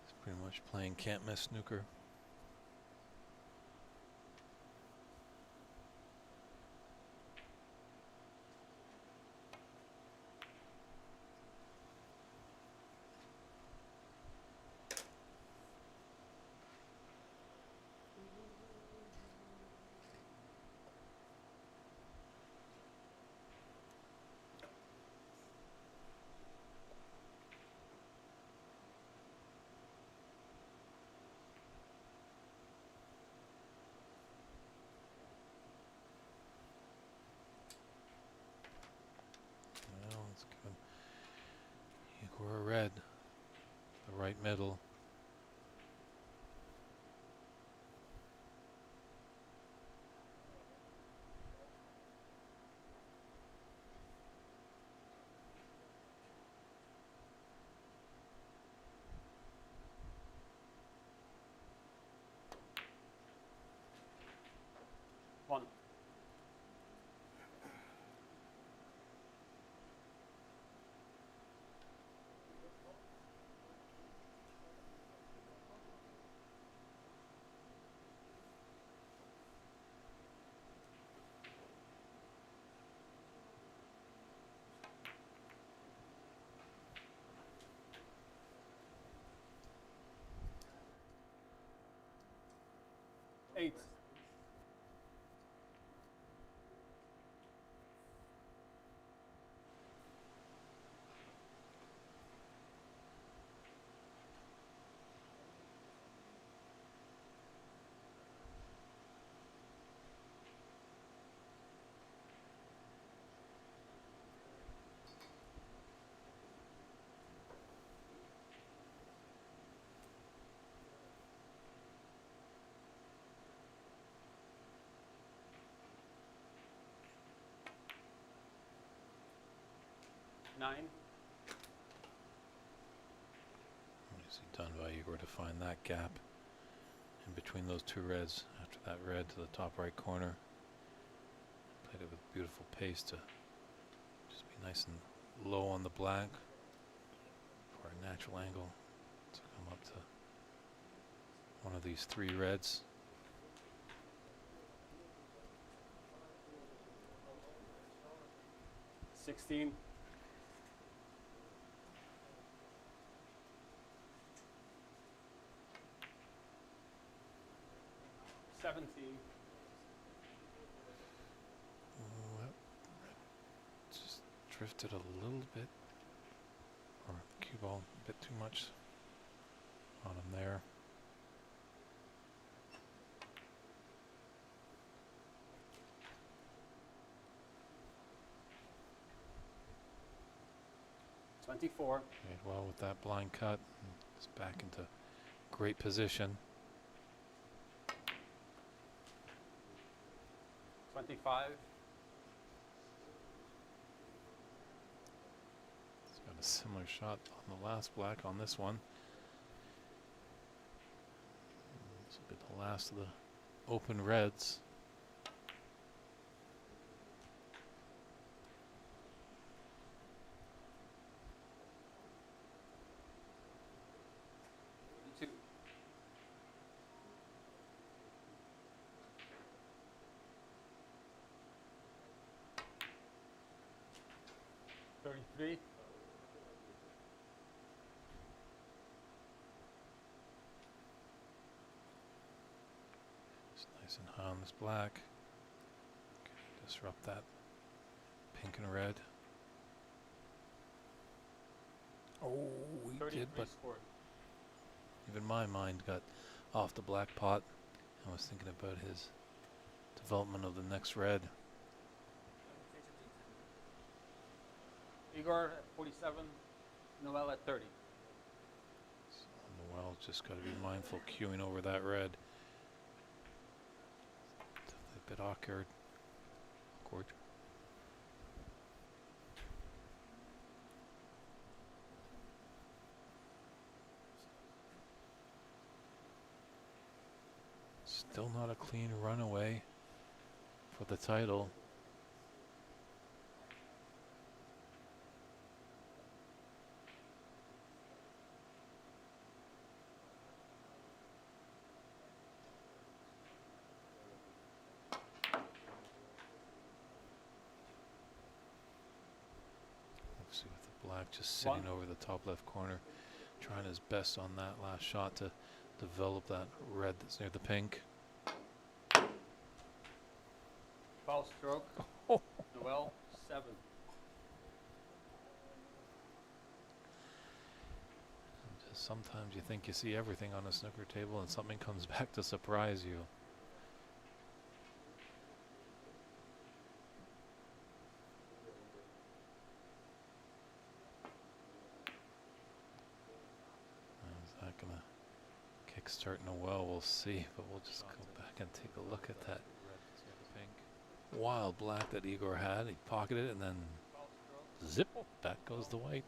He's pretty much playing can't miss snooker. Well, let's give him Igor a red, the right middle. One. Eight. Nine. Nicely done by Igor to find that gap in between those two reds. After that red to the top right corner. Played it with beautiful pace to just be nice and low on the black for a natural angle to come up to one of these three reds. Sixteen. 17. Oh, that red just drifted a little bit, or cue ball a bit too much on him there. Twenty-four. Played well with that blind cut. And it's back into great position. 25. He's got a similar shot on the last black on this one. This will be the last of the open reds. Two. 33. Just nice and high on this black. Disrupt that pink and red. Oh, we 33 did, but scored. even my mind got off the black pot. I was thinking about his development of the next red. Igor at 47. Noel at 30. So Noel's just got to be mindful queuing over that red. Definitely a bit awkward. Still not a clean runaway for the title. Let's see, with the black just sitting over the top left corner, trying his best on that last shot to develop that red that's near the pink. Foul stroke. Noel, 7. Just sometimes you think you see everything on a snooker table and something comes back to surprise you. Is that gonna kickstart Noel? We'll see, but we'll just go back and take a look at that wild black that Igor had. He pocketed it and then zip, back goes the white.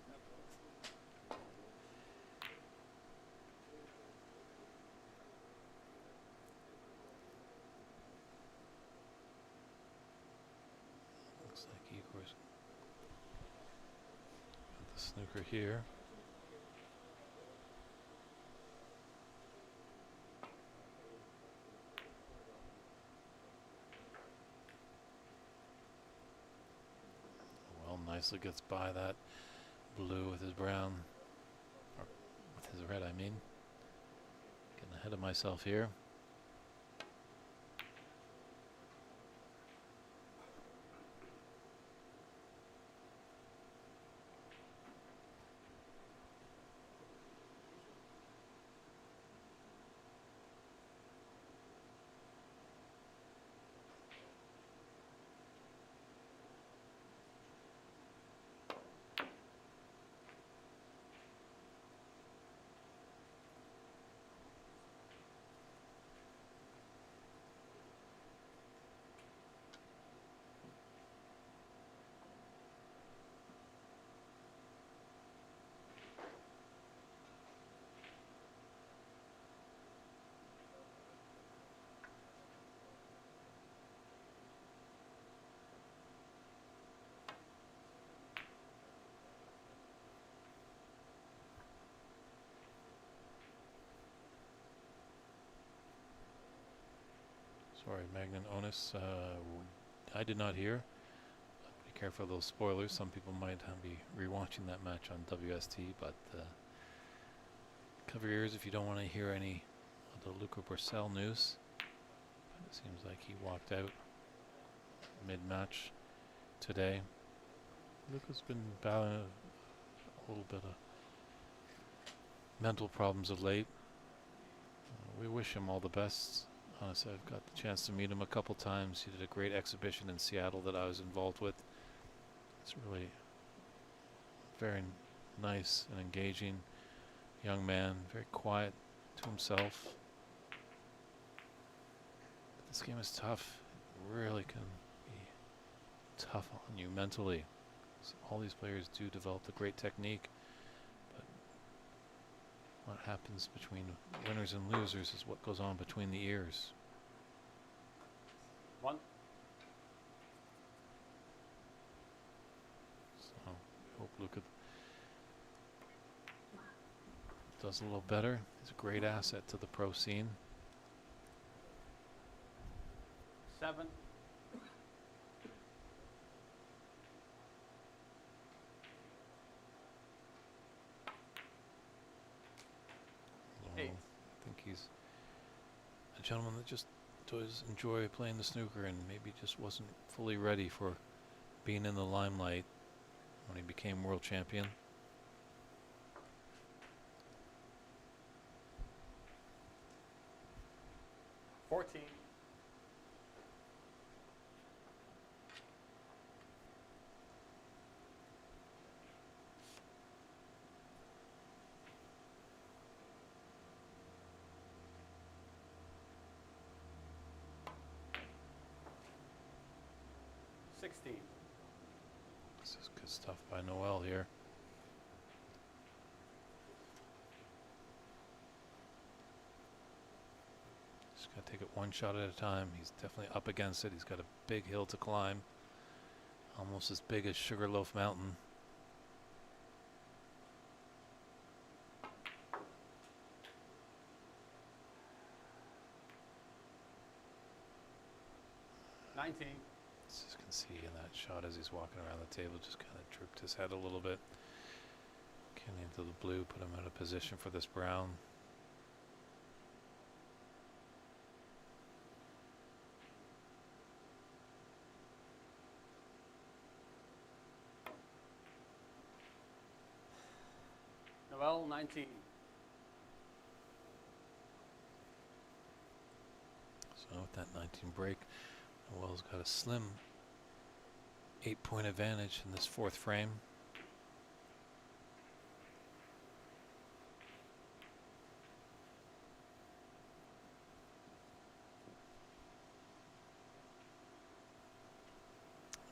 Looks like Igor's got the snooker here. Nicely gets by that blue with his brown, or with his red, I mean. Getting ahead of myself here. Sorry, Magnan Onus. I did not hear. Be careful of those spoilers. Some people might be rewatching that match on WST, but cover your ears if you don't want to hear any of the Luca Bracel news. It seems like he walked out mid-match today. Luca's been battling a little bit of mental problems of late. We wish him all the best. Honestly, I've got the chance to meet him a couple times. He did a great exhibition in Seattle that I was involved with. It's really very nice and engaging young man, very quiet to himself. But this game is tough. It really can be tough on you mentally. So all these players do develop the great technique, but what happens between winners and losers is what goes on between the ears. 1. So I hope Luca does a little better. He's a great asset to the pro scene. 7. I think he's a gentleman that just does enjoy playing the snooker and maybe just wasn't fully ready for being in the limelight when he became world champion. 14. This is good stuff by Noel here. Just got take it one shot at a time. He's definitely up against it. He's got a big hill to climb, almost as big as Sugarloaf Mountain. $19. As you can see in that shot as he's walking around the table, just kind of drooped his head a little bit. Getting into the blue, put him out of position for this brown. Noel, 19. So with that 19 break, Noel's got a slim 8-point advantage in this fourth frame.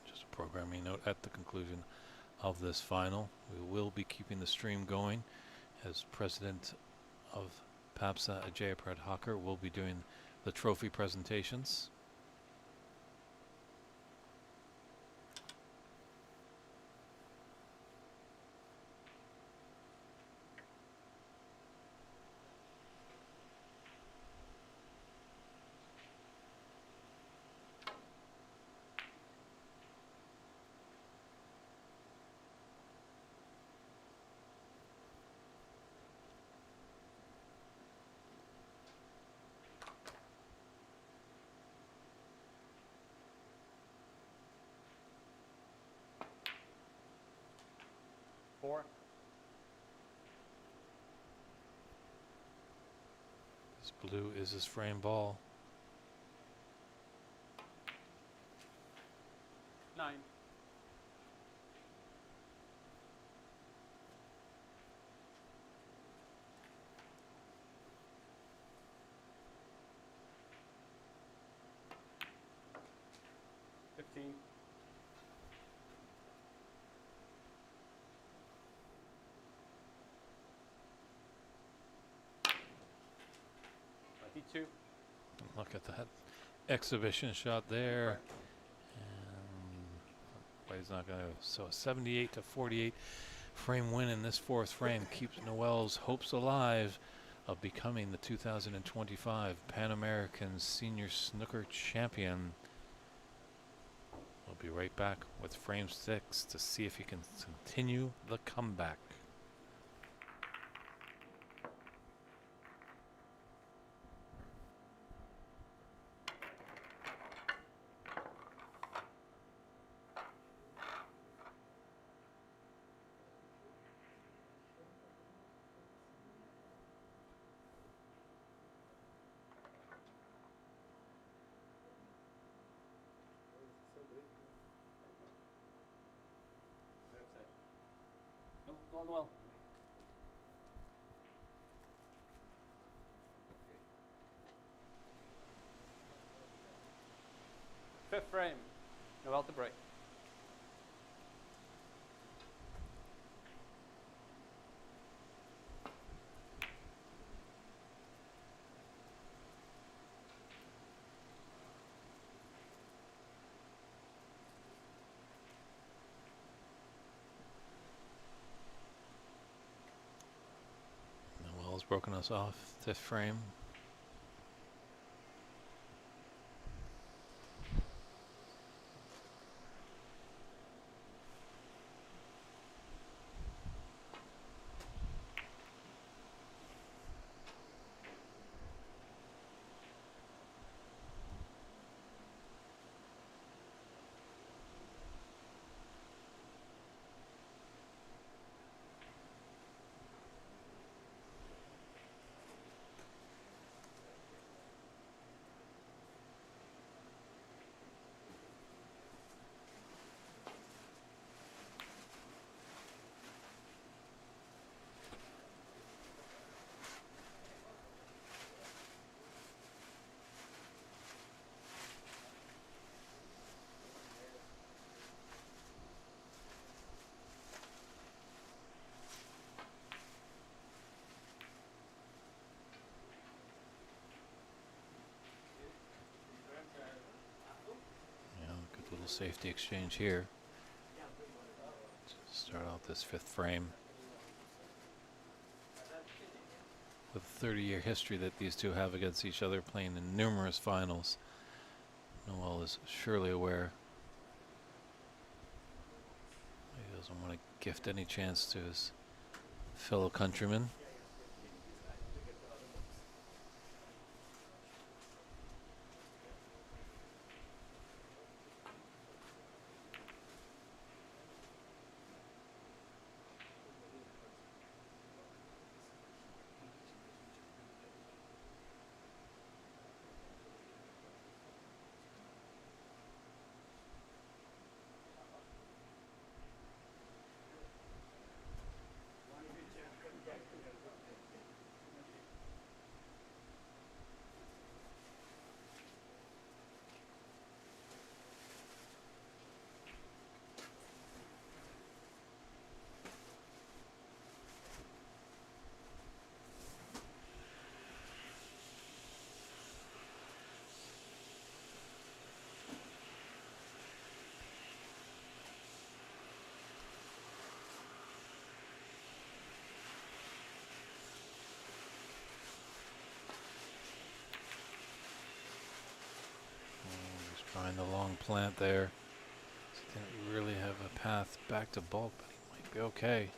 Just a programming note at the conclusion of this final, we will be keeping the stream going as president of PAPSA, Ajay Pradhakar, will be doing the trophy presentations. Four. This blue is his frame ball. 9. $15. $22. Look at that exhibition shot there. And he's not going to. So a 78-48 frame win in this fourth frame keeps Noel's hopes alive of becoming the 2025 Pan American Senior Snooker Champion. We'll be right back with frame 6 to see if he can continue the comeback. No, going well. Fifth frame. Noel to break. Noel's broken us off fifth frame. little safety exchange here. Start out this fifth frame. With a 30-year history that these two have against each other, playing in numerous finals, Noel is surely aware he doesn't want to gift any chance to his fellow countrymen. Trying the long plant there. He didn't really have a path back to bulk, but he might be okay.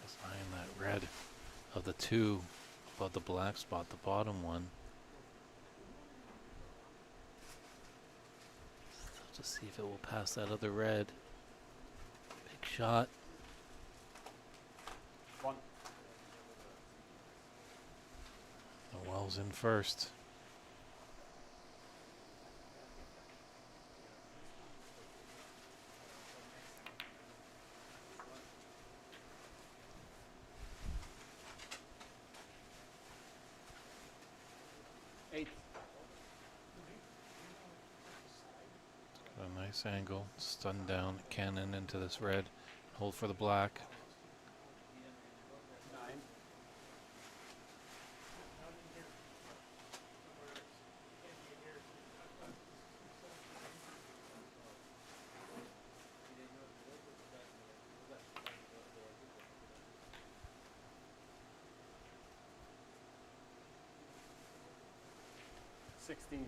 Just eyeing that red of the two above the black spot, the bottom one. Still to see if it will pass that other red. Big shot. One. Noel's in first. Eight. Got a nice angle. Stun down cannon into this red. Hold for the black. 9. Sixteen.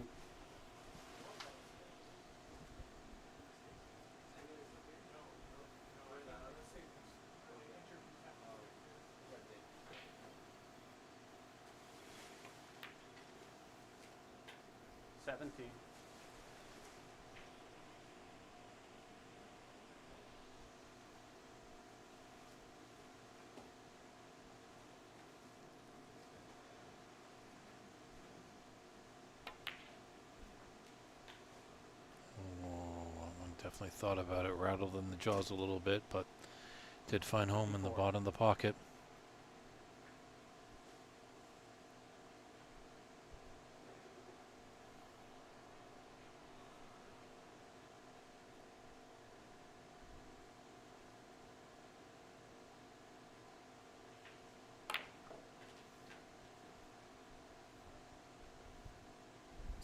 Seventeen. One definitely thought about it, rattled in the jaws a little bit, but did find home in the bottom of the pocket.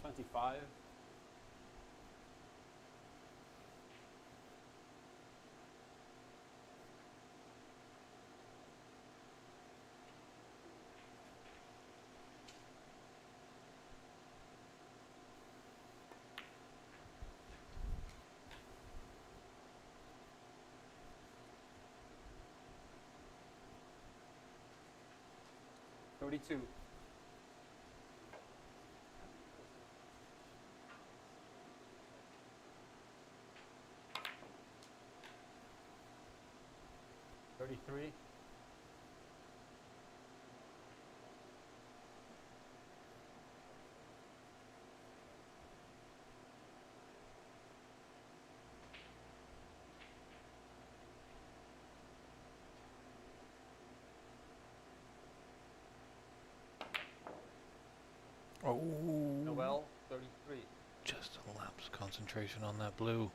$25. $32. $33. Oh, Noel, 33. just a lapse concentration on that blue.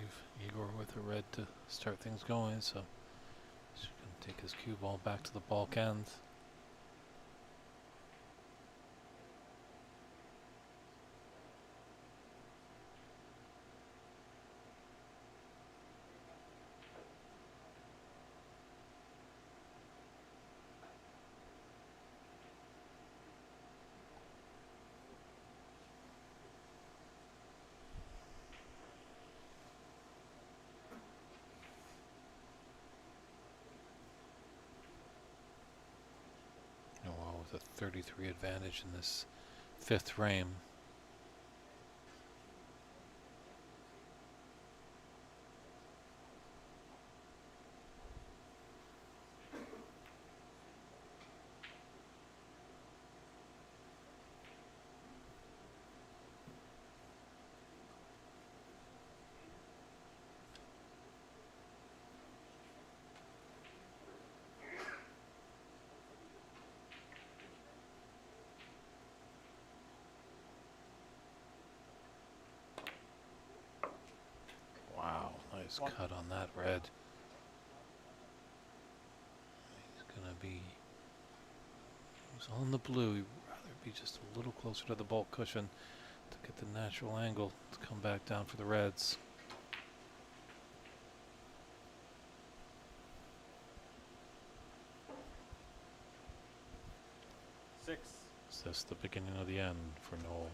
leave Igor with a red to start things going, so he's going to take his cue ball back to the balk end. Noel with a 33 advantage in this fifth frame. Wow, nice One. cut on that red. He's gonna be, he's on the blue. He'd rather be just a little closer to the bulk cushion to get the natural angle to come back down for the reds. 6. Is this the beginning of the end for Noel?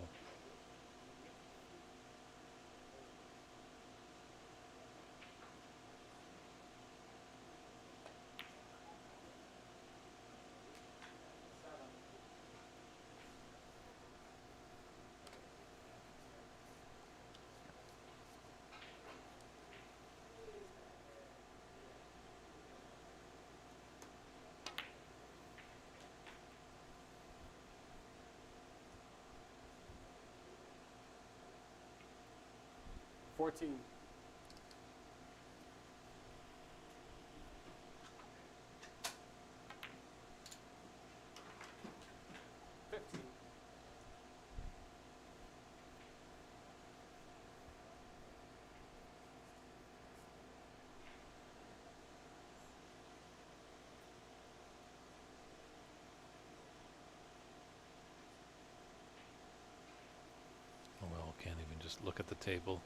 Fourteen. 15. Noel can't even just look at the table.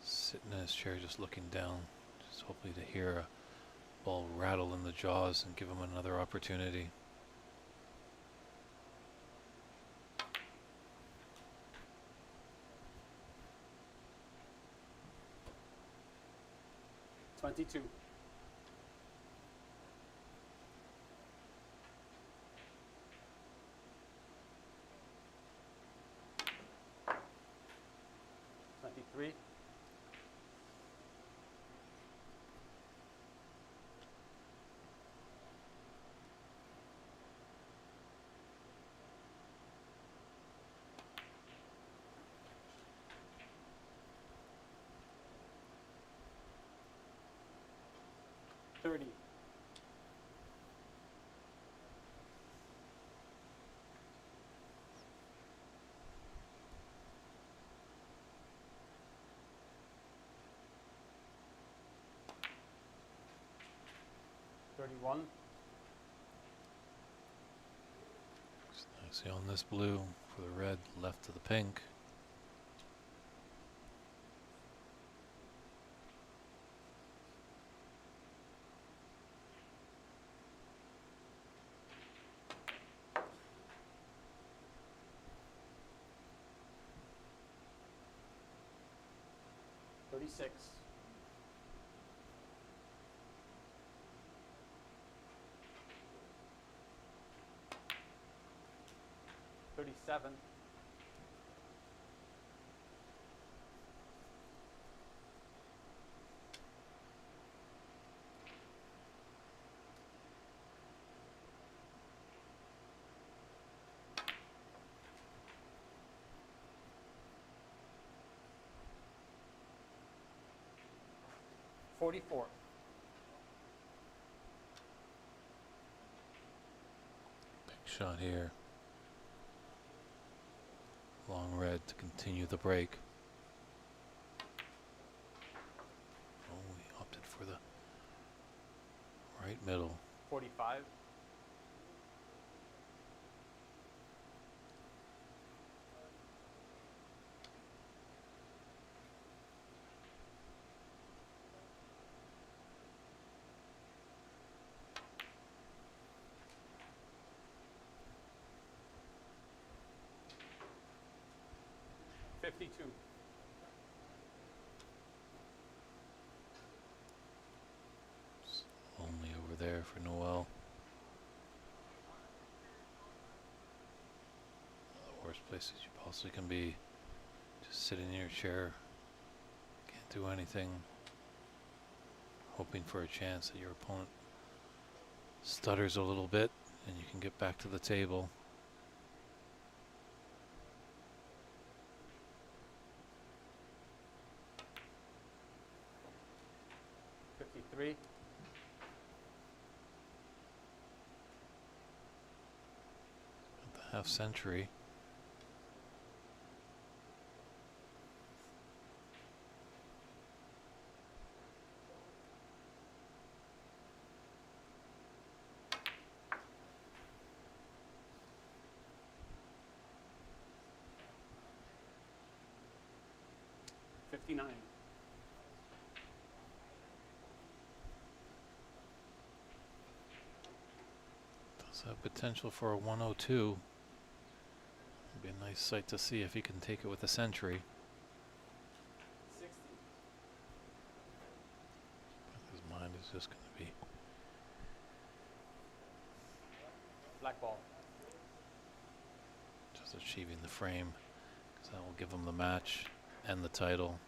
Sitting in his chair just looking down, just hopefully to hear a ball rattle in the jaws and give him another opportunity. $22. $23. 30. 31. Nicely on this blue for the red, left to the pink. 36. 37. 44. Big shot here. Long red to continue the break. Right middle. 45. $52. It's only over there for Noel. The worst places you possibly can be. Just sitting in your chair. Can't do anything. Hoping for a chance that your opponent stutters a little bit and you can get back to the table. $53. At the half century. $59. Does have potential for a 102. It'd be a nice sight to see if he can take it with a century. 60. His mind is just going to be Black ball. just achieving the frame, because that will give him the match and the title.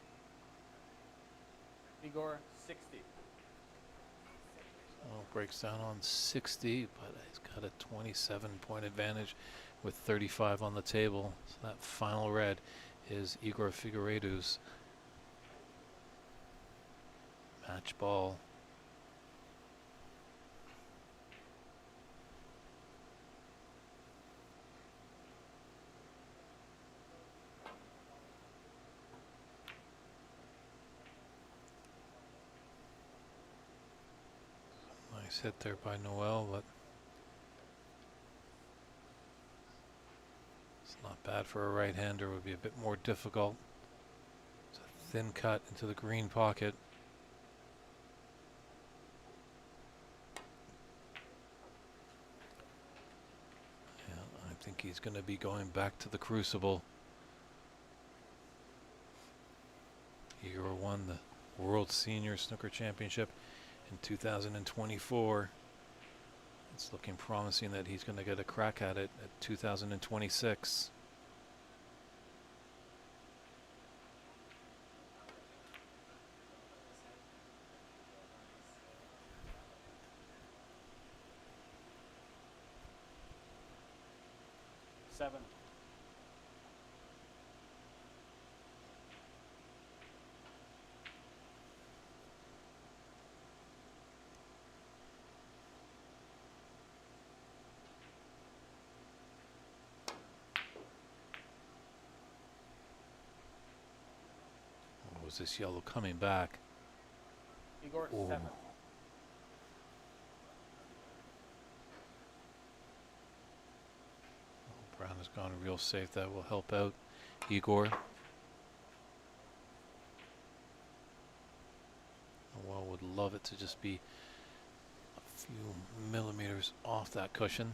Igor, 60. So breaks down on 60, but he's got a 27-point advantage with 35 on the table. So that final red is Igor Figueiredo's match ball. Nice hit there by Noel, but it's not bad for a right-hander. Would be a bit more difficult. It's a thin cut into the green pocket. Yeah, I think he's going to be going back to the crucible. Igor won the World Senior Snooker Championship in 2024. It's looking promising that he's going to get a crack at it at 2026. Seven. Was this yellow coming back? Igor, Ooh. 7. Brown has gone real safe. That will help out Igor. Well, would love it to just be a few millimeters off that cushion.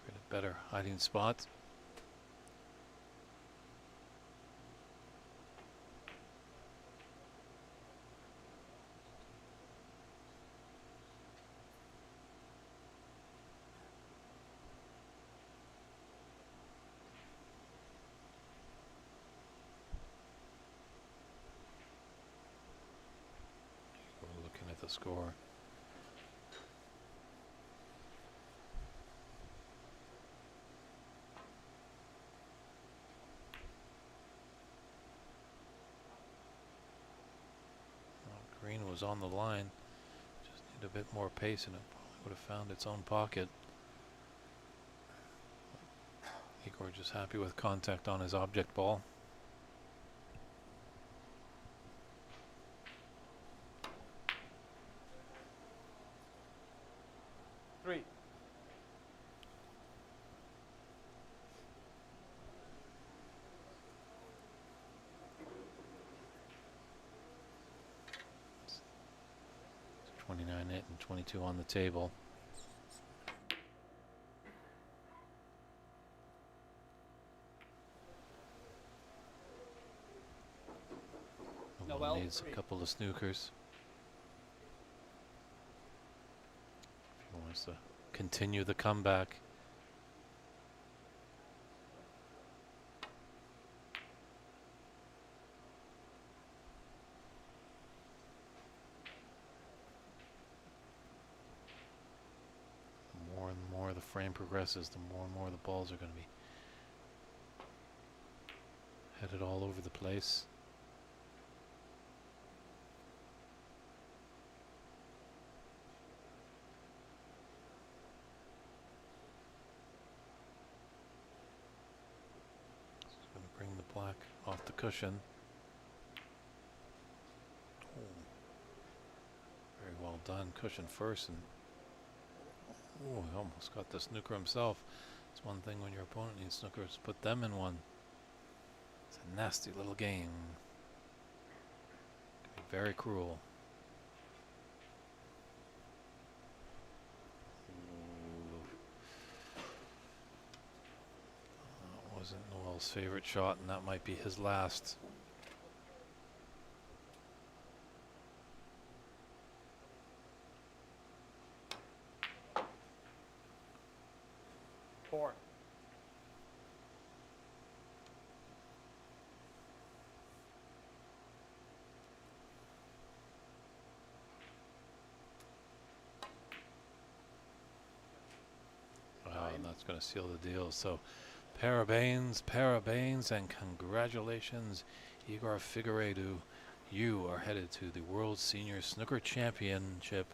Create a better hiding spot. We're looking at the score. Green was on the line. Just need a bit more pace and it probably would have found its own pocket. Igor just happy with contact on his object ball. 29 hit and 22 on the table. Noel, Needs a couple of snookers. He wants to continue the comeback. The more and more the frame progresses, the more and more the balls are going to be headed all over the place. Bring the black off the cushion. Oh. Very well done. Cushion first, and oh, he almost got the snooker himself. It's one thing when your opponent needs snookers, put them in one. It's a nasty little game. Can be very cruel. Wasn't Noel's favorite shot, and that might be his last. Four. Wow, and that's going to seal the deal. So parabéns, and congratulations, Igor Figueiredo. You are headed to the World Senior Snooker Championship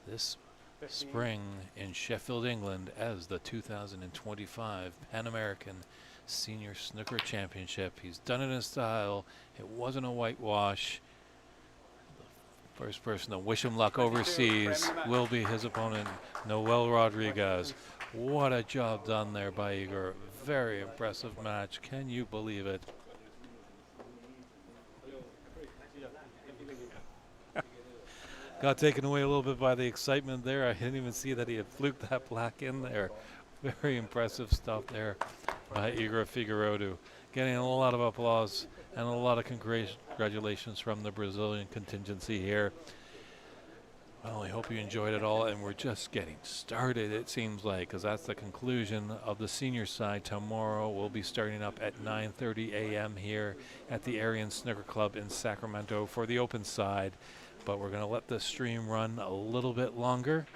this 15. spring in Sheffield, England, as the 2025 Pan American Senior Snooker Championship. He's done it in style. It wasn't a whitewash. The first person to wish him luck overseas will be his opponent, Noel Rodriguez. What a job done there by Igor. Very impressive match. Can you believe it? Got taken away a little bit by the excitement there. I didn't even see that he had fluked that black in there. Very impressive stuff there by Igor Figueiredo. Getting a lot of applause and a lot of congratulations from the Brazilian contingency here. Well, I hope you enjoyed it all, and we're just getting started, it seems like, because that's the conclusion of the senior side. Tomorrow we'll be starting up at 9:30 a.m. here at the Aryan Snooker Club in Sacramento for the open side. But we're going to let the stream run a little bit longer,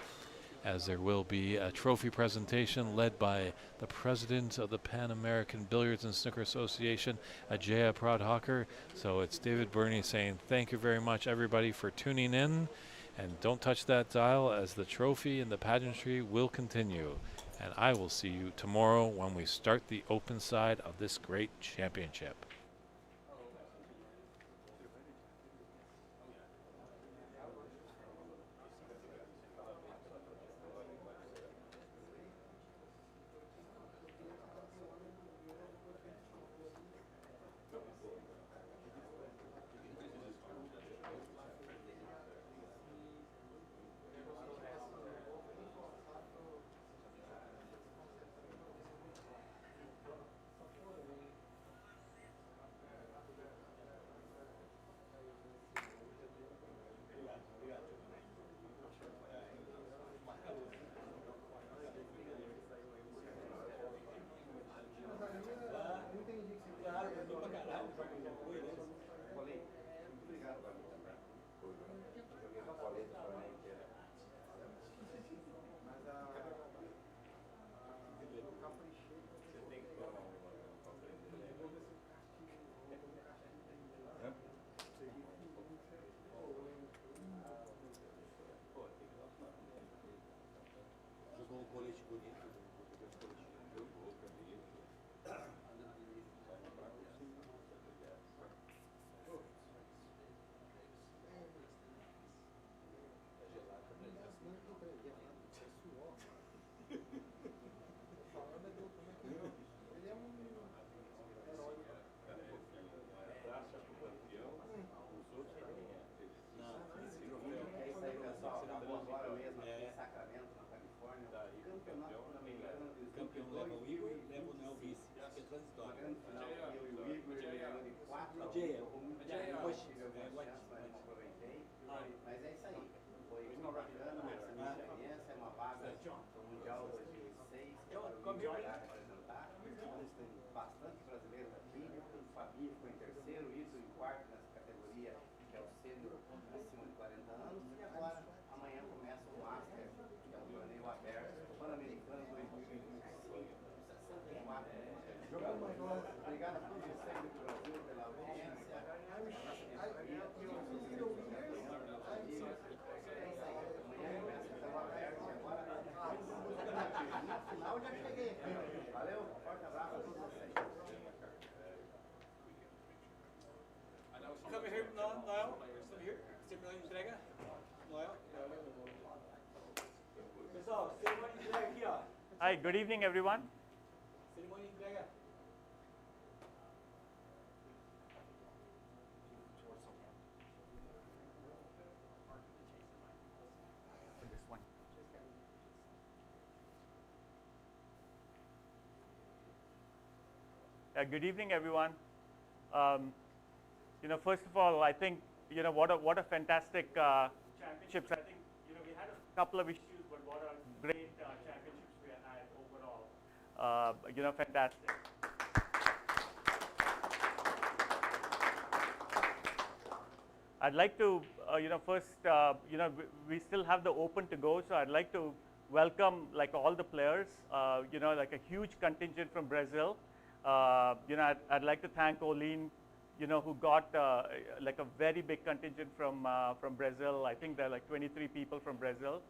as there will be a trophy presentation led by the president of the Pan American Billiards and Snooker Association, Ajaya Pradhakar. So it's David Burney saying thank you very much, everybody, for tuning in. And don't touch that dial, as the trophy and the pageantry will continue. And I will see you tomorrow when we start the open side of this great championship. Não, uma grande final, eu e o Igor, ele ganhou de 4 a 1. Mas é isso aí, foi bacana essa minha experiência, é uma vaga no Mundial 2006, que agora o Igor vai representar. Tem bastante brasileiros aqui, o Fabinho ficou em terceiro, o Ito em quarto nessa categoria, que é o sênior acima de 40 anos. E agora, amanhã começa o Master, que é um torneio aberto, Pan-Americano 2025. 64. Obrigado a todos vocês do Brasil pela audiência. No final já cheguei aqui. Valeu, forte abraço a todos vocês. Come here, Noel. Come here. Cerimônia de entrega. Noel. Pessoal, cerimônia de entrega aqui, ó. Hi, good evening, everyone. Cerimônia de entrega. Good evening, everyone. First of all, I think what a fantastic championships. I think we had a couple of issues, but what a great championships we had overall. Fantastic. I'd like to, first, we still have the open to go, so I'd like to welcome like all the players. Like a huge contingent from Brazil. I'd like to thank Olin, who got like a very big contingent from Brazil. I think there are like 23 people from Brazil,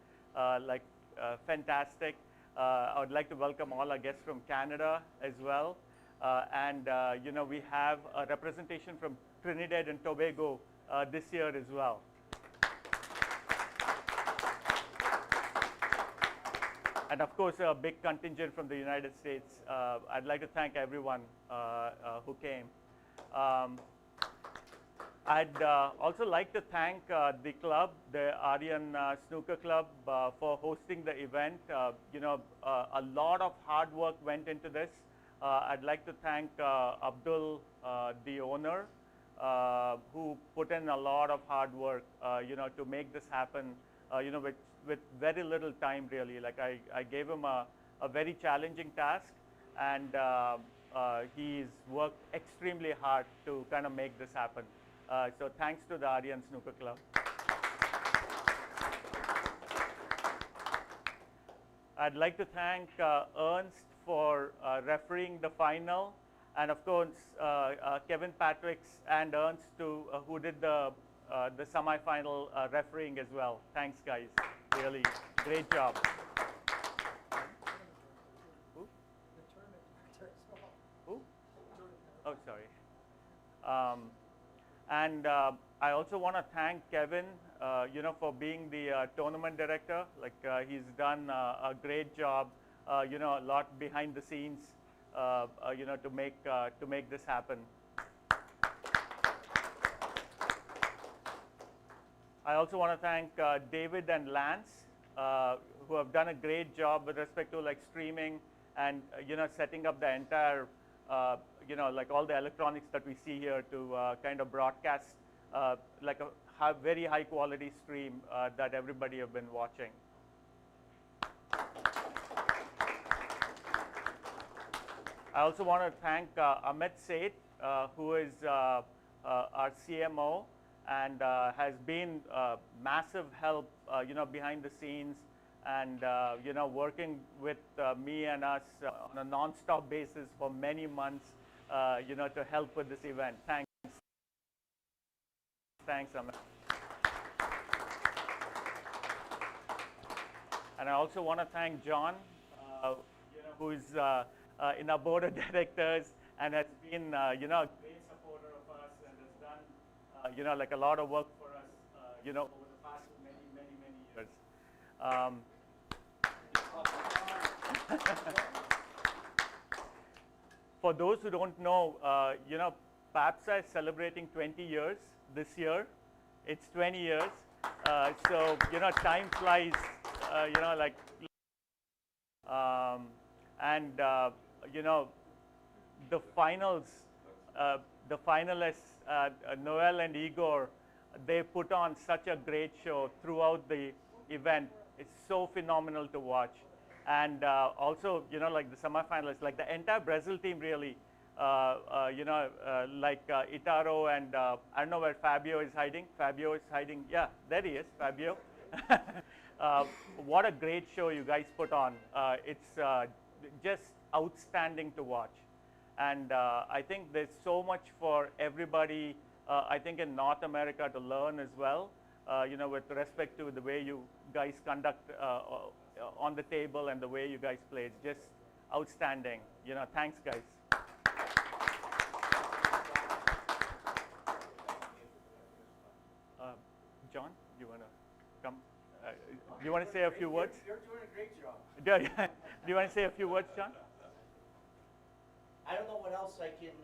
fantastic. I would like to welcome all our guests from Canada as well. We have a representation from Trinidad and Tobago this year as well. And of course, a big contingent from the United States. I'd like to thank everyone who came. I'd also like to thank the club, the Aryan Snooker Club, for hosting the event. A lot of hard work went into this. I'd like to thank Abdul, the owner, who put in a lot of hard work, to make this happen, with very little time really. Like I gave him a very challenging task, and he's worked extremely hard to kind of make this happen. So thanks to the Aryan Snooker Club. I'd like to thank Ernst for refereeing the final, and of course Kevin Patricks and Ernst who did the semi-final refereeing as well. Thanks, guys. Really great job. Who? Who? Oh, sorry. And I also want to thank Kevin, for being the tournament director. Like he's done a great job, a lot behind the scenes, to make this happen. I also want to thank David and Lance, who have done a great job with respect to like streaming and setting up the entire, like all the electronics that we see here to kind of broadcast like a very high quality stream that everybody have been watching. I also want to thank Amit Seth, who is our CMO, and has been massive help, behind the scenes, and working with me and us on a non-stop basis for many months, to help with this event. Thanks, Amit. And I also want to thank John, who's in our board of directors and has been, a great supporter of us and has done, like a lot of work for us, over the past many years. For those who don't know, PAPSA is celebrating 20 years this year. It's 20 years. So, time flies, the finals, the finalists, Noel and Igor, they put on such a great show throughout the event. It's so phenomenal to watch. And also, you know, like the semifinalists, like the entire Brazil team really, like Itaro and I don't know where Fabio is hiding. Fabio is hiding. Yeah, there he is, Fabio. What a great show you guys put on. It's just outstanding to watch. And I think there's so much for everybody, I think in North America to learn as well, you know, with respect to the way you guys conduct on the table and the way you guys play. It's just outstanding. You know, thanks guys. John, you want to come? Do you want to say a few words? You're doing a great job. Do you want to say a few words, John? I don't know what else I can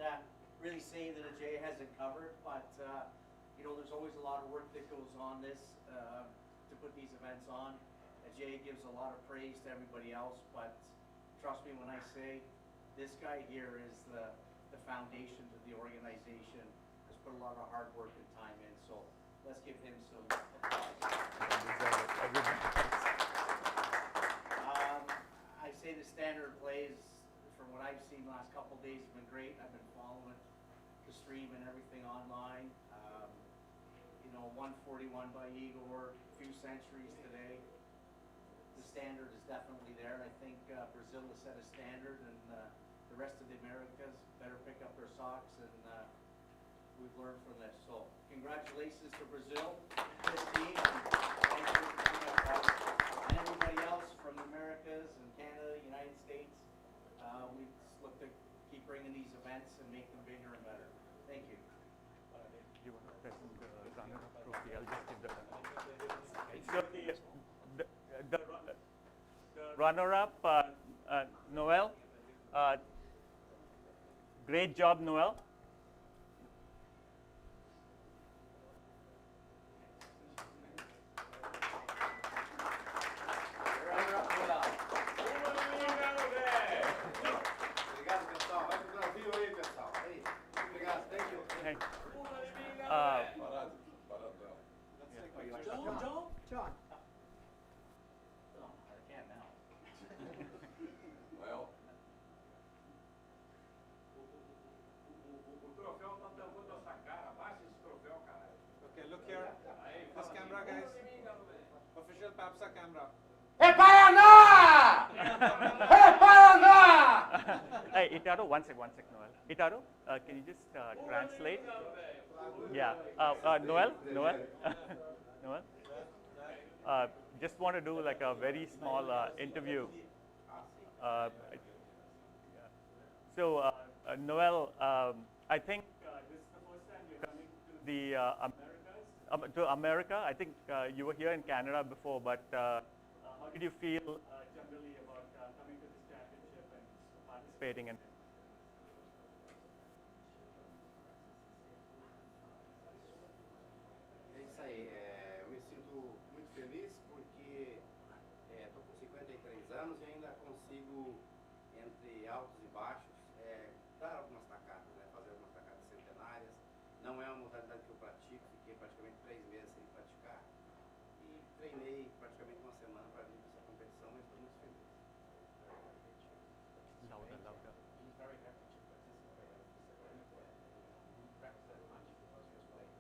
really say that Ajay hasn't covered, but you know, there's always a lot of work that goes on this to put these events on. Ajay gives a lot of praise to everybody else, but trust me when I say this guy here is the foundation to the organization. Has put a lot of hard work and time in, so let's give him some applause. I say the standard plays, from what I've seen the last couple of days, have been great. I've been following the stream and everything online. You know, 141 by Igor, a few centuries today. The standard is definitely there, and I think Brazil has set a standard, and the rest of the Americas better pick up their socks, and we've learned from this. So congratulations to Brazil, this team, and everybody else from the Americas and Canada, United States. We just look to keep bringing these events and make them bigger and better. Thank you. You want to present the runner-up trophy? I'll just give the runner-up, Noel. Great job, Noel. John. I can't now. Well, O troféu tá tampando nossa cara. Baixa esse troféu, caralho. Okay, look here. This camera, guys. Official PAPSA camera. É Paraná! É Paraná! Hey, Itaro, one sec, Noel. Itaro, can you just translate? Yeah, Noel, Noel. Just want to do like a very small interview. So, Noel, I think this is the first time you're coming to the Americas, to America. I think you were here in Canada before, but how did you feel generally about coming to this championship and participating in it? É isso aí, eu me sinto muito feliz porque estou com 53 anos e ainda consigo, entre altos e baixos, dar algumas tacadas, né, fazer algumas tacadas centenárias. Não é uma modalidade que eu pratico, fiquei praticamente 3 meses sem praticar e treinei praticamente uma semana para vir para essa competição, mas estou muito feliz. Louder. He's very happy to participate. You practice that much because he was playing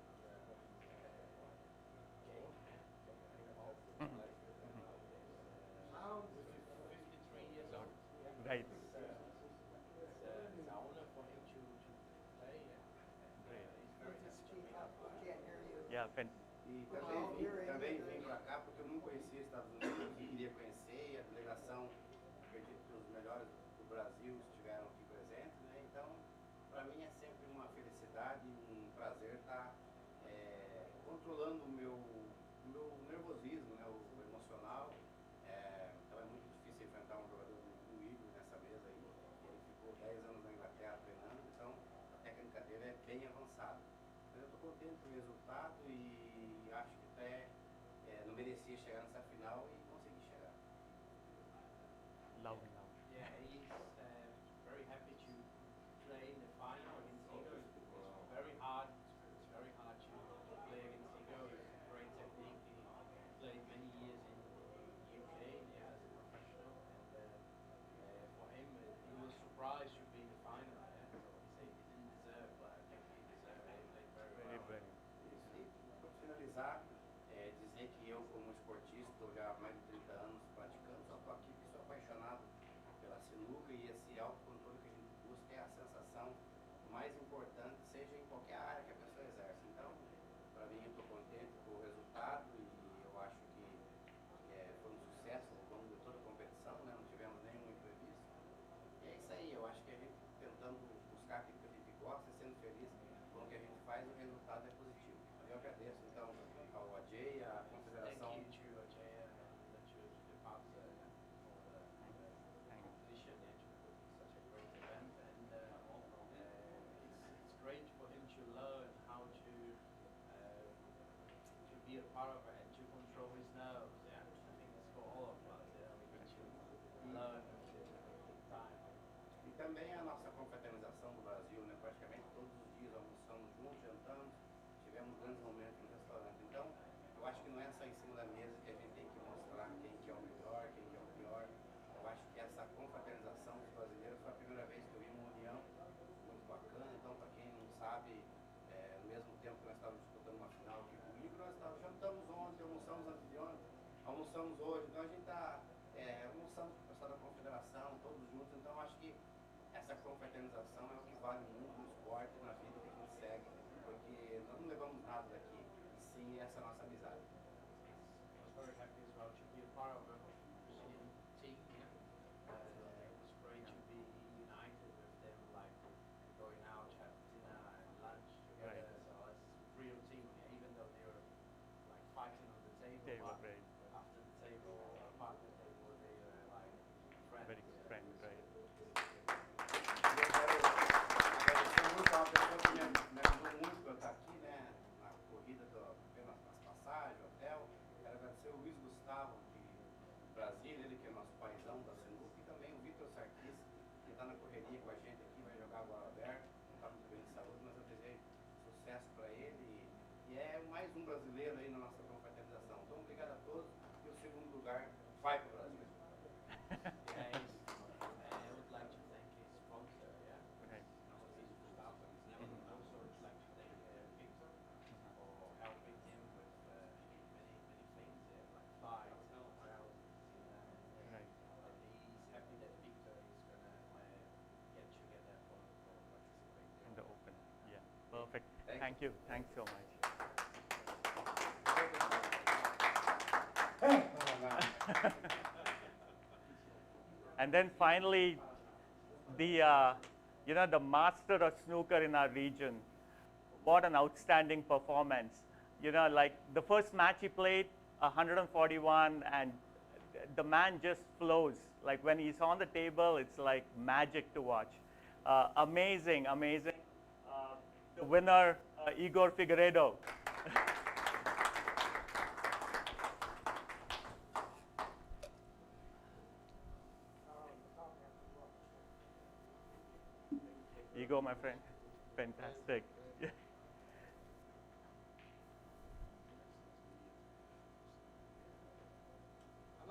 Now, 53 years old. Right. It's an honor for him to play, and he's very happy to make up. Can't hear you. Yeah, E também vim para cá porque eu não conhecia Estados Unidos e queria conhecer, e a delegação, acredito que os melhores do Brasil estiveram aqui presentes, né? Então, para mim é sempre uma felicidade, um prazer estar controlando o meu nervosismo, né? O emocional. Então é muito difícil enfrentar um jogador do Igor nessa mesa aí. Ele ficou 10 anos na Inglaterra treinando, então a técnica dele é bem avançada. Mas eu estou contente com o resultado e acho que até não merecia chegar nessa final e consegui chegar. Loud. Yeah, he's very happy to finalizar, dizer que eu, como esportista, estou já há mais de 30 anos praticando, só estou aqui porque sou apaixonado pela sinuca e esse autocontrole que a gente busca é a sensação mais importante, seja em qualquer área que a pessoa exerce. Então, para mim, eu estou contente com o resultado e eu acho que foi um sucesso ao longo de toda a competição, né? Não tivemos nenhum imprevisto. E é isso aí, eu acho que a gente tentando buscar aquilo que a gente gosta, sendo feliz com o que a gente faz, o resultado é positivo. Eu agradeço, então, ao AJ, à Confederação. Thank you to Ajay and to the PAPSA for the competition and to put such a great event. And it's great for him to learn how to be a part of it and to control his nerves. Yeah, I think it's for all of us. Yeah, we need to learn the time. E também a nossa confraternização do Brasil, né? Praticamente todos os dias almoçamos juntos, jantamos, tivemos grandes momentos no restaurante. Então, eu acho que não é só em cima da mesa que a gente tem que mostrar quem que é o melhor, quem que é o pior. Eu acho que essa confraternização dos brasileiros foi a primeira vez que eu vi uma união muito bacana. Então, para quem não sabe, no mesmo tempo que nós estávamos disputando uma final aqui comigo, nós jantamos ontem, almoçamos antes de ontem, almoçamos hoje. Então, a gente está almoçando com o pessoal da confederação, todos juntos. Então, eu acho que essa confraternização é o que vale muito no esporte, na vida que a gente segue, porque nós não levamos nada daqui, e sim essa nossa amizade. I was very happy as well to be a part of a Brazilian team. Yeah, it was great to be united with them, like going out, have dinner and lunch together. Right. So it's a real team. Yeah, even though they were like fighting on the table, but Right. after the table, apart the table, they were like friends. Very friends, right. Eu quero agradecer muito a pessoa que me ajudou muito para eu estar aqui, né, na corrida, vendo as passagens, o hotel. Quero agradecer o Luiz Gustavo, de Brasília, ele que é nosso paizão da sinuca, e também o Vitor Sarkis, que está na correria com a gente aqui, vai jogar agora aberto, não está muito bem de saúde, mas eu desejo sucesso para ele. E é mais um brasileiro aí na nossa confraternização. Então, obrigado a todos. E o segundo lugar vai para o Brasil. Yeah, I would like to thank his sponsor, yeah. Right. His staff, and I would also like to thank Victor for helping him with many things, like flights, hotels, Right. and he's happy that Victor is gonna get together for participating. In the open. Yeah. Perfect. Thank Thank you. Thanks so much. And then finally, the the master of snooker in our region. What an outstanding performance! Like the first match he played, 141, and the man just flows. Like when he's on the table, it's like magic to watch. Amazing, amazing. The winner, Igor Figueiredo. Igor, my friend, fantastic.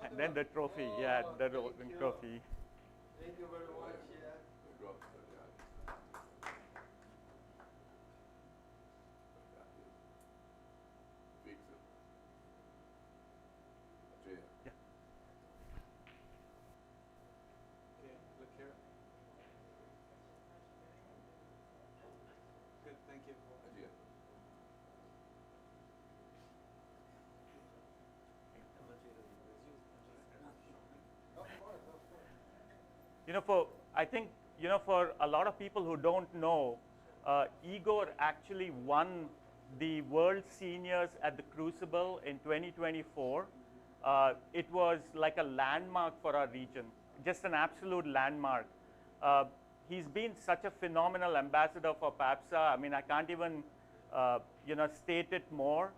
And then the trophy, yeah, the golden trophy. Thank you very much, yeah. Yeah. Okay, look here. Good, thank you. I think, for a lot of people who don't know, Igor actually won the World Seniors at the Crucible in 2024. It was like a landmark for our region, just an absolute landmark. He's been such a phenomenal ambassador for PAPSA. I mean, I can't even, state it more.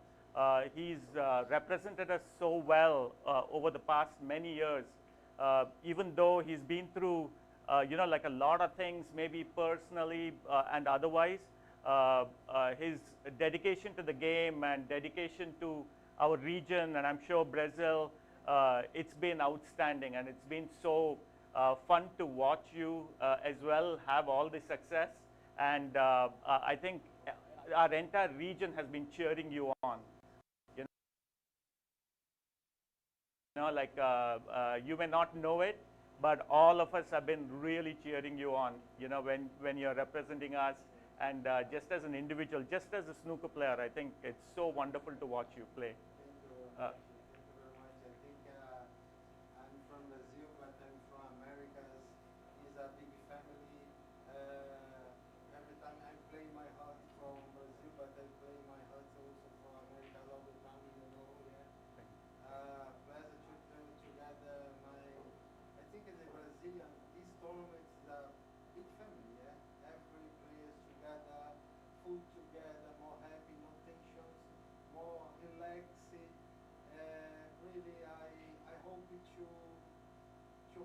He's represented us so well over the past many years. Even though he's been through, like a lot of things, maybe personally and otherwise, his dedication to the game and dedication to our region, and I'm sure Brazil, it's been outstanding, and it's been so fun to watch you as well have all the success. And I think our entire region has been cheering you on. like you may not know it, but all of us have been really cheering you on, when you're representing us. And just as an individual, just as a snooker player, I think it's so wonderful to watch you play. Thank you very much. I think I'm from Brazil, but I'm from Americas. It's a big family. Every time I play my heart from Brazil, but I play my heart also from Americas all the time, yeah. Pleasure to together I think as a Brazilian, this tournament is a big family, yeah. Every players together, food together, more happy, no tensions, more relaxed. Really, I hope to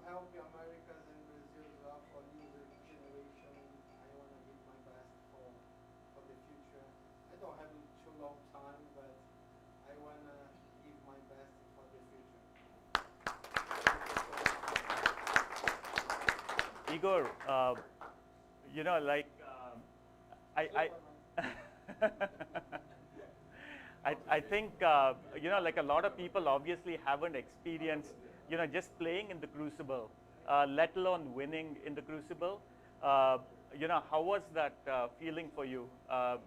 help the Americas and Brazil as well for new generation. I want to give my best for the future. I don't have too long time, but I want to give my best for the future. Igor, I think, like a lot of people obviously haven't experienced, just playing in the Crucible, let alone winning in the Crucible. How was that feeling for you? Yeah.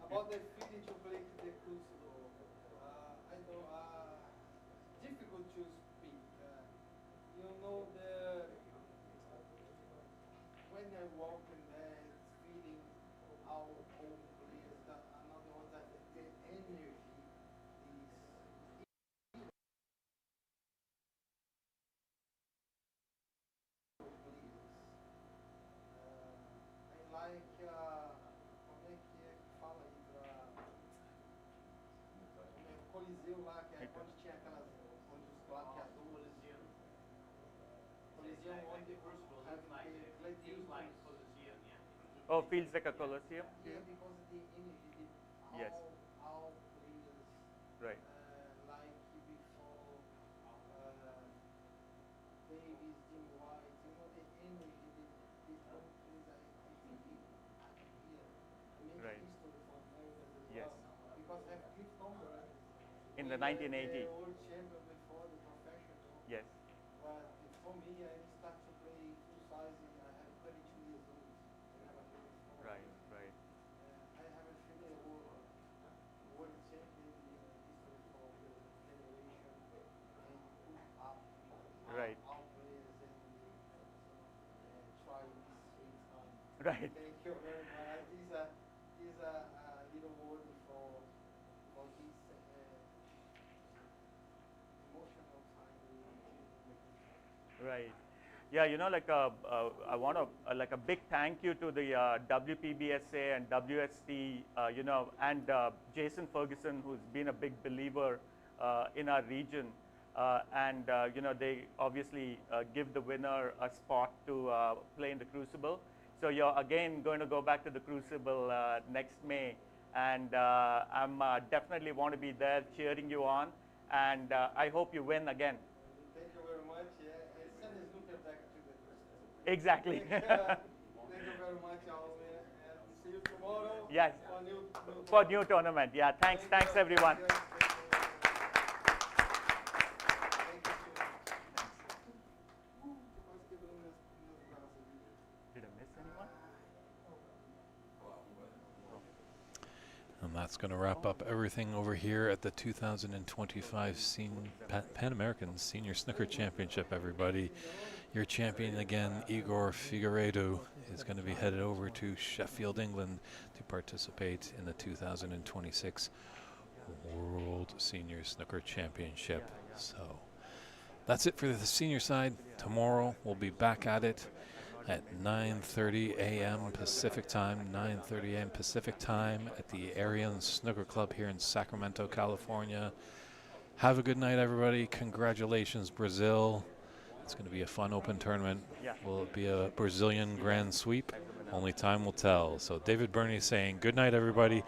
About the feeling to play the Crucible, I don't, difficult to speak. When I walk in there, it's feeling our own players. Another one that the energy I like, como é que fala aí Coliseu lá, que é onde tinha aquelas, onde os glaciadores. Coliseu onde os gladiators. Oh, feels like a Colosseum? Yeah, because of the energy, Yes. all players. Right. Like before, Davis, Jim White, the energy, the whole place, I think here, I make Right. history for Americans as Yes. well. Because I have Cliff Tomber In the 1980. the world champion before the professional. Yes. But for me, I start to play full size. I have 32 years old. I never played before. Right, right. I have a feeling world champion in history for the generation and put up Right. our players and try this sweet time. Right. Thank you very much. These are little word for this emotional time. Right. Yeah, I want to like a big thank you to the WPBSA and WST, and Jason Ferguson, who's been a big believer in our region, and they obviously give the winner a spot to play in the Crucible. So you're again going to go back to the Crucible next May, and I'm definitely want to be there cheering you on, and I hope you win again. Thank you very much. Yeah, send us snooker back to the Crucible. Exactly. Thank you very much, Alvin, and see you tomorrow. Yes. For For new tournament. Yeah. Thanks everyone. Did I miss anyone? And that's going to wrap up everything over here at the 2025 Pan American Senior Snooker Championship, everybody. Your champion again, Igor Figueiredo, is going to be headed over to Sheffield, England to participate in the 2026 World Senior Snooker Championship. So that's it for the senior side. Tomorrow we'll be back at it at 9:30 a.m. Pacific time, 9:30 a.m. Pacific time at the Arian Snooker Club here in Sacramento, California. Have a good night, everybody. Congratulations, Brazil. It's going to be a fun open tournament. Yeah. Will it be a Brazilian grand sweep? Only time will tell. So David Burney saying good night, everybody.